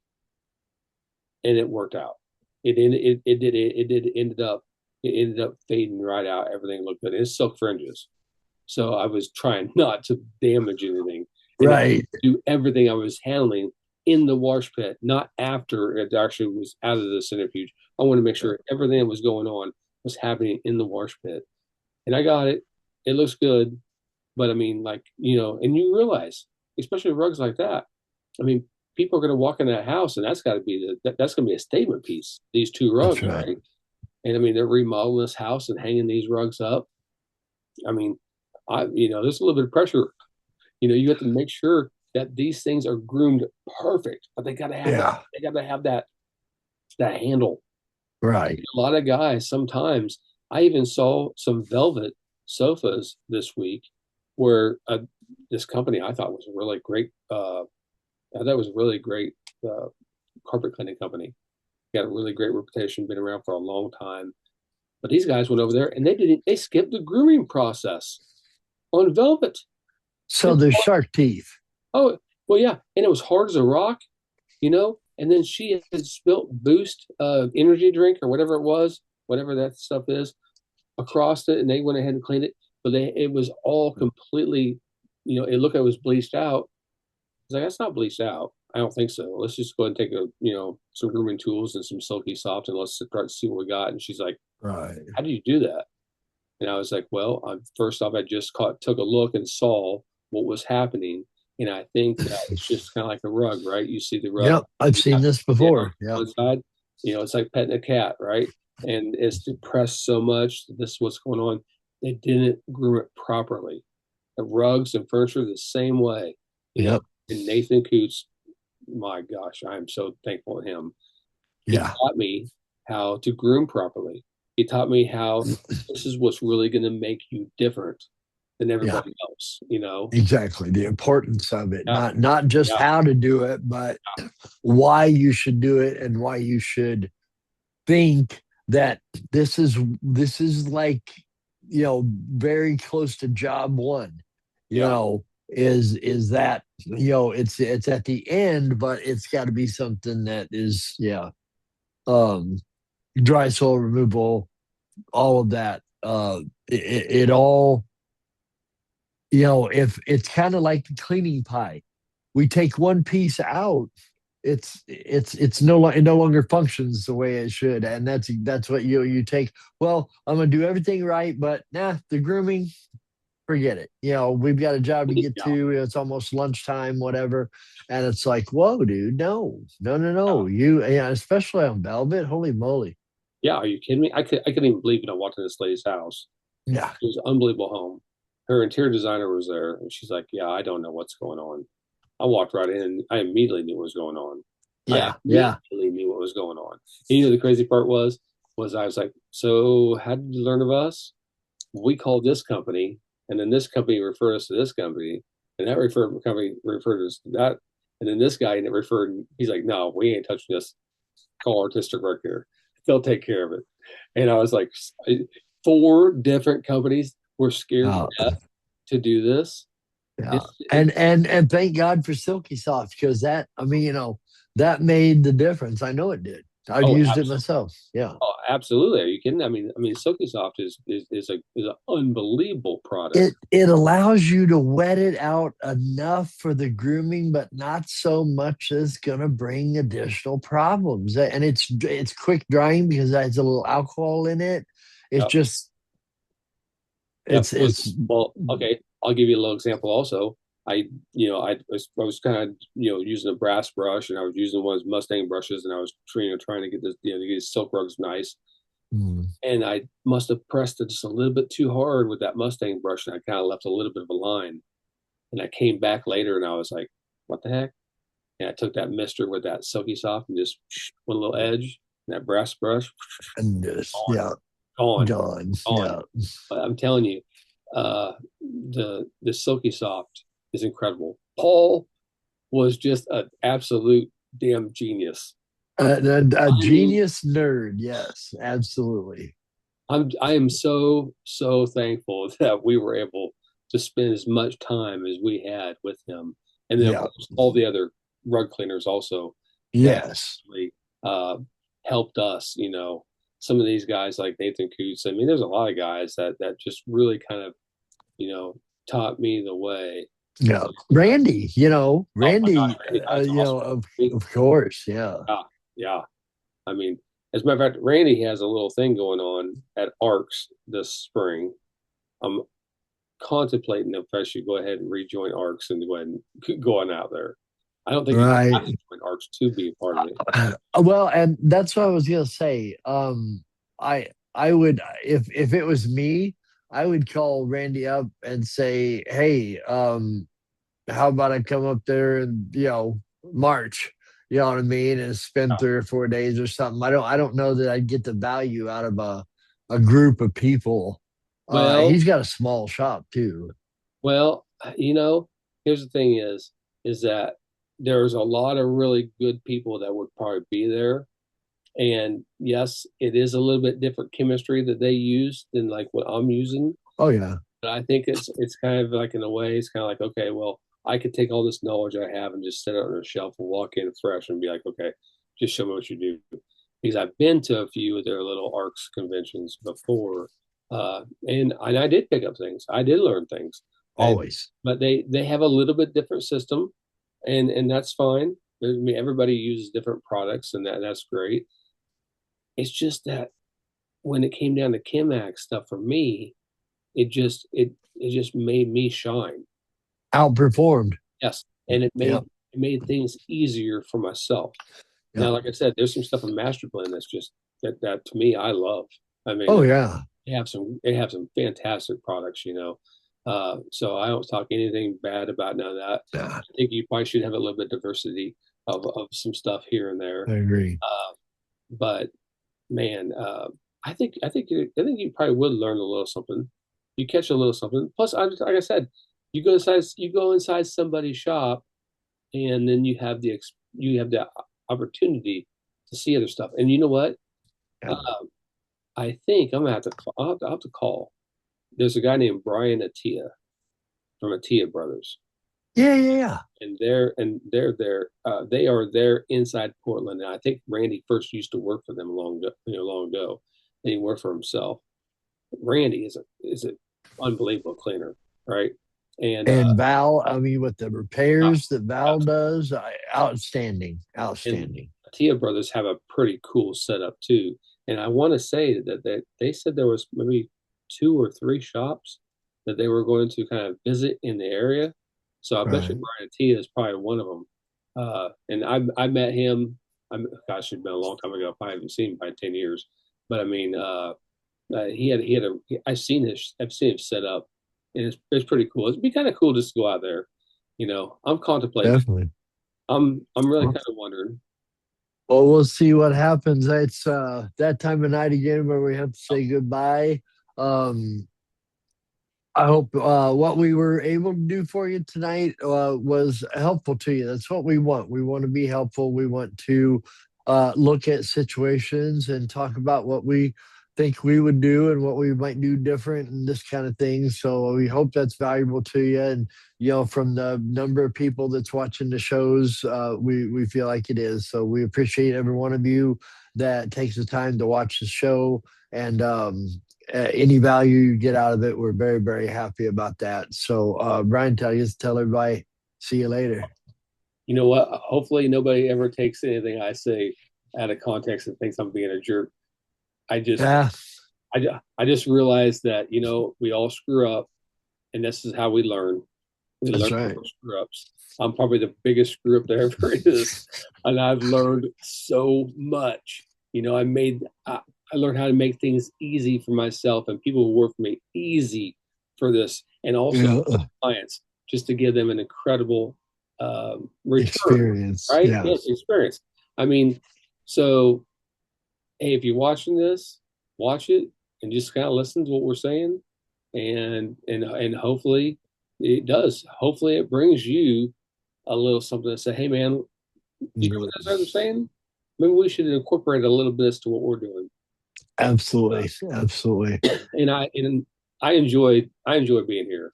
S2: and it worked out. It ended up fading right out. Everything looked good. It's silk fringes, so I was trying not to damage anything, and I
S1: Right.
S2: do everything I was handling in the wash pit, not after it actually was out of the centrifuge. I want to make sure everything that was going on was happening in the wash pit, and I got it. It looks good, but I mean, like, and you realize, especially rugs like that. I mean, people are going to walk in that house, and that's got to be that's going to be a statement piece. These two
S1: That's
S2: rugs,
S1: right.
S2: right? And I mean, they're remodeling this house and hanging these rugs up. I mean, there's a little bit of pressure. You have to make sure that these things are groomed perfect, but they got to have that.
S1: Yeah.
S2: They got to have that handle.
S1: Right.
S2: A lot of guys sometimes. I even saw some velvet sofas this week where this company I thought was a really great. I thought it was a really great uh, carpet cleaning company. Got a really great reputation, been around for a long time. But these guys went over there and they skipped the grooming process on velvet.
S1: So there's shark teeth.
S2: Oh, well, yeah. And it was hard as a rock. And then she had spilt Boost energy drink or whatever it was, whatever that stuff is, across it. And they went ahead and cleaned it. But it was all completely, it looked like it was bleached out. I was like, that's not bleached out. I don't think so. Let's just go ahead and take some grooming tools and some Silky Soft and let's start to see what we got. And she's like,
S1: Right.
S2: how do you do that? And I was like, well, first off, I just took a look and saw what was happening. And I think that it's just kind of like a rug, right? You see the rug,
S1: Yep. I've
S2: you
S1: seen
S2: have
S1: this
S2: it on
S1: before. Yep.
S2: one side, it's like petting a cat, right? And it's depressed so much. This is what's going on. They didn't groom it properly. The rugs and furniture the same way, you know.
S1: Yep.
S2: And Nathan Coots, my gosh, I'm so thankful to him. He
S1: Yeah.
S2: taught me how to groom properly. He taught me how this is what's really going to make you different than
S1: Yeah.
S2: everybody else.
S1: Exactly. The importance of it.
S2: Yeah,
S1: Not just
S2: yeah,
S1: how to do it, but why you should do it and why you should think that this is like, very close to job one. You
S2: yeah.
S1: know, is that, it's at the end, but it's got to be something that is, yeah, um dry soil removal, all of that. It all, if it's kind of like the cleaning pie, we take one piece out, it's it no longer functions the way it should, and that's what you take. Well, I'm gonna do everything right, but the grooming, forget it. We've got a job to get
S2: Yeah,
S1: to. It's almost lunchtime, whatever, and it's like, whoa, dude, no, no, no,
S2: yeah.
S1: no. Yeah, especially on velvet. Holy moly!
S2: Yeah, are you kidding me? I couldn't even believe I walked in this lady's house.
S1: Yeah,
S2: It was an unbelievable home. Her interior designer was there, and she's like, "Yeah, I don't know what's going on." I walked right in, and I immediately knew what was going on. I
S1: yeah, yeah.
S2: immediately knew what was going on. And the crazy part was I was like, "So how did you learn of us?" We called this company, and then this company referred us to this company, and that company referred us to that, and then this guy and it referred. He's like, "No, we ain't touching this. Call our district right here. They'll take care of it." And I was like, four different companies were scared to
S1: Oh,
S2: death to do this.
S1: yeah.
S2: It's
S1: And thank God for Silky Soft, because that, I mean, that made the difference. I know it did. I've
S2: oh,
S1: used it myself. Yeah.
S2: oh, absolutely. Are you kidding? I mean, Silky Soft is an unbelievable product.
S1: It allows you to wet it out enough for the grooming, but not so much as gonna bring additional problems. And it's quick drying because it has a little alcohol in it. It's
S2: Yep,
S1: just
S2: yep.
S1: it's
S2: Well, okay. I'll give you a little example. Also, I was kind of using a brass brush, and I was using one of those Mustang brushes, and I was trying to get this to get these silk rugs nice.
S1: mm,
S2: And I must have pressed it just a little bit too hard with that Mustang brush, and I kind of left a little bit of a line. And I came back later, and I was like, "What the heck?" And I took that mister with that Silky Soft and just one little edge, and that brass brush,
S1: and just,
S2: gone,
S1: yeah,
S2: gone,
S1: done.
S2: gone.
S1: Yeah.
S2: But I'm telling you, the Silky Soft is incredible. Paul was just an absolute damn genius.
S1: A
S2: I mean,
S1: genius nerd. Yes, absolutely.
S2: I am so thankful that we were able to spend as much time as we had with him, and then of
S1: Yeah.
S2: course all the other rug cleaners also that
S1: Yes.
S2: really helped us. Some of these guys like Nathan Coots. I mean, there's a lot of guys that just really kind of you know taught me the way.
S1: Yeah.
S2: Uh,
S1: Randy,
S2: oh my gosh,
S1: Randy,
S2: Randy Hyde's awesome.
S1: of course. Yeah.
S2: Yeah, yeah. I mean, as a matter of fact, Randy has a little thing going on at Arcs this spring. I'm contemplating if I should go ahead and rejoin Arcs and go ahead and go on out there. I don't think you have to
S1: Right.
S2: join Arcs to be a part of it.
S1: Well, and that's what I was gonna say. I would if it was me, I would call Randy up and say, "Hey, how about I come up there and March, you know what I mean, and spend
S2: Yeah.
S1: 3 or 4 days or something." I don't know that I'd get the value out of a group of people.
S2: Well,
S1: He's got a small shop too.
S2: well, here's the thing is that there's a lot of really good people that would probably be there. And yes, it is a little bit different chemistry that they use than like what I'm using.
S1: Oh yeah,
S2: But I think it's kind of like in a way, it's kind of like, okay, well, I could take all this knowledge I have and just set it on a shelf and walk in fresh and be like, okay, just show me what you do. Because I've been to a few of their little ARCS conventions before, and I did pick up things. I did learn things, and
S1: always.
S2: but they have a little bit different system, and that's fine. I mean, everybody uses different products, and that's great. It's just that when it came down to Chemex stuff for me, it just made me shine.
S1: Outperformed.
S2: Yes, and
S1: Yep.
S2: it made things easier for myself. Now,
S1: Yep.
S2: like I said, there's some stuff in Master Blend that's just that to me I love. I mean,
S1: Oh yeah.
S2: they have some fantastic products. So I don't talk anything bad about none of that.
S1: Yeah,
S2: I think you probably should have a little bit of diversity of some stuff here and there.
S1: I agree.
S2: But man, I think you probably would learn a little something. You catch a little something. Plus, like I said, you go inside somebody's shop, and then you have the opportunity to see other stuff. And you know what?
S1: Yeah.
S2: Um, I think I'll have to call. There's a guy named Brian Atia from Atia Brothers,
S1: Yeah, yeah, yeah.
S2: and they're there. They are there inside Portland. And I think Randy first used to work for them long ago, and he worked for himself. Randy is an unbelievable cleaner, right? And
S1: And Val, I mean, with the
S2: uh,
S1: repairs that Val does, outstanding,
S2: and
S1: outstanding.
S2: Tia Brothers have a pretty cool setup too. And I want to say that they said there was maybe 2 or 3 shops that they were going to kind of visit in the area. So I bet you
S1: Right.
S2: Brian Tia is probably one of them. And I met him. Gosh, it's been a long time ago. I haven't seen him by 10 years. But I mean, he had a. I've seen him set up, and it's pretty cool. It'd be kind of cool just to go out there. I'm contemplating.
S1: Definitely.
S2: I'm really
S1: Well,
S2: kind of wondering.
S1: we'll see what happens. It's that time of night again where we have to say goodbye. Um, I hope what we were able to do for you tonight was helpful to you. That's what we want. We want to be helpful. We want to look at situations and talk about what we think we would do and what we might do different and this kind of thing. So we hope that's valuable to you. And from the number of people that's watching the shows, we feel like it is. So we appreciate every one of you that takes the time to watch the show. And any value you get out of it, we're very, very happy about that. So, Brian, tell everybody, see you later.
S2: You know what? Hopefully, nobody ever takes anything I say out of context and thinks I'm being a jerk. I just,
S1: Yeah,
S2: I just realized that we all screw up, and this is how we learn. We
S1: that's
S2: learn from
S1: right.
S2: our screw ups. I'm probably the biggest screw up there ever is, and I've learned so much. I learned how to make things easy for myself and people who work for me easy for this, and also
S1: Yeah,
S2: clients, just to give them an incredible return,
S1: experience.
S2: right? Yes,
S1: Yes.
S2: experience. I mean, so hey, if you're watching this, watch it and just kind of listen to what we're saying, and hopefully it does. Hopefully it brings you a little something to say, hey man, you hear what those others are saying? maybe we should incorporate a little bit to what we're doing.
S1: Absolutely. Absolutely.
S2: And I enjoy being here.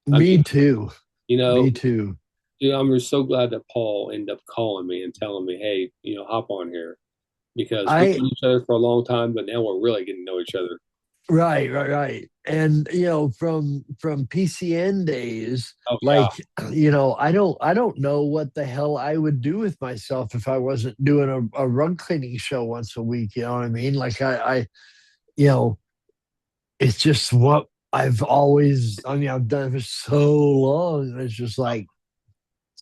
S2: I
S1: Me
S2: mean,
S1: too.
S2: you
S1: Me
S2: know,
S1: too.
S2: I'm just so glad that Paul ended up calling me and telling me, hey, hop on here because we've
S1: I
S2: known each other for a long time, but now we're really getting to know each other.
S1: Right, right, right. And from PCN days,
S2: Oh yeah.
S1: like I don't know what the hell I would do with myself if I wasn't doing a rug cleaning show once a week. You know what I mean? Like I you know, it's just what I've always. I mean, I've done it for so long. And it's just like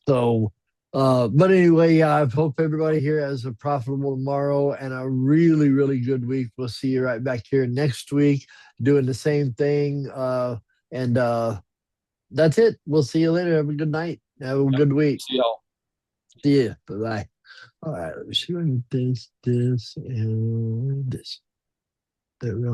S1: so. But anyway, yeah, I hope everybody here has a profitable tomorrow and a really, really good week. We'll see you right back here next week doing the same thing. And That's it. We'll see you later. Have a good night. Have a
S2: Yep.
S1: good week.
S2: See y'all.
S1: See you. Bye bye. All right. Let me see what this, and this. There we go.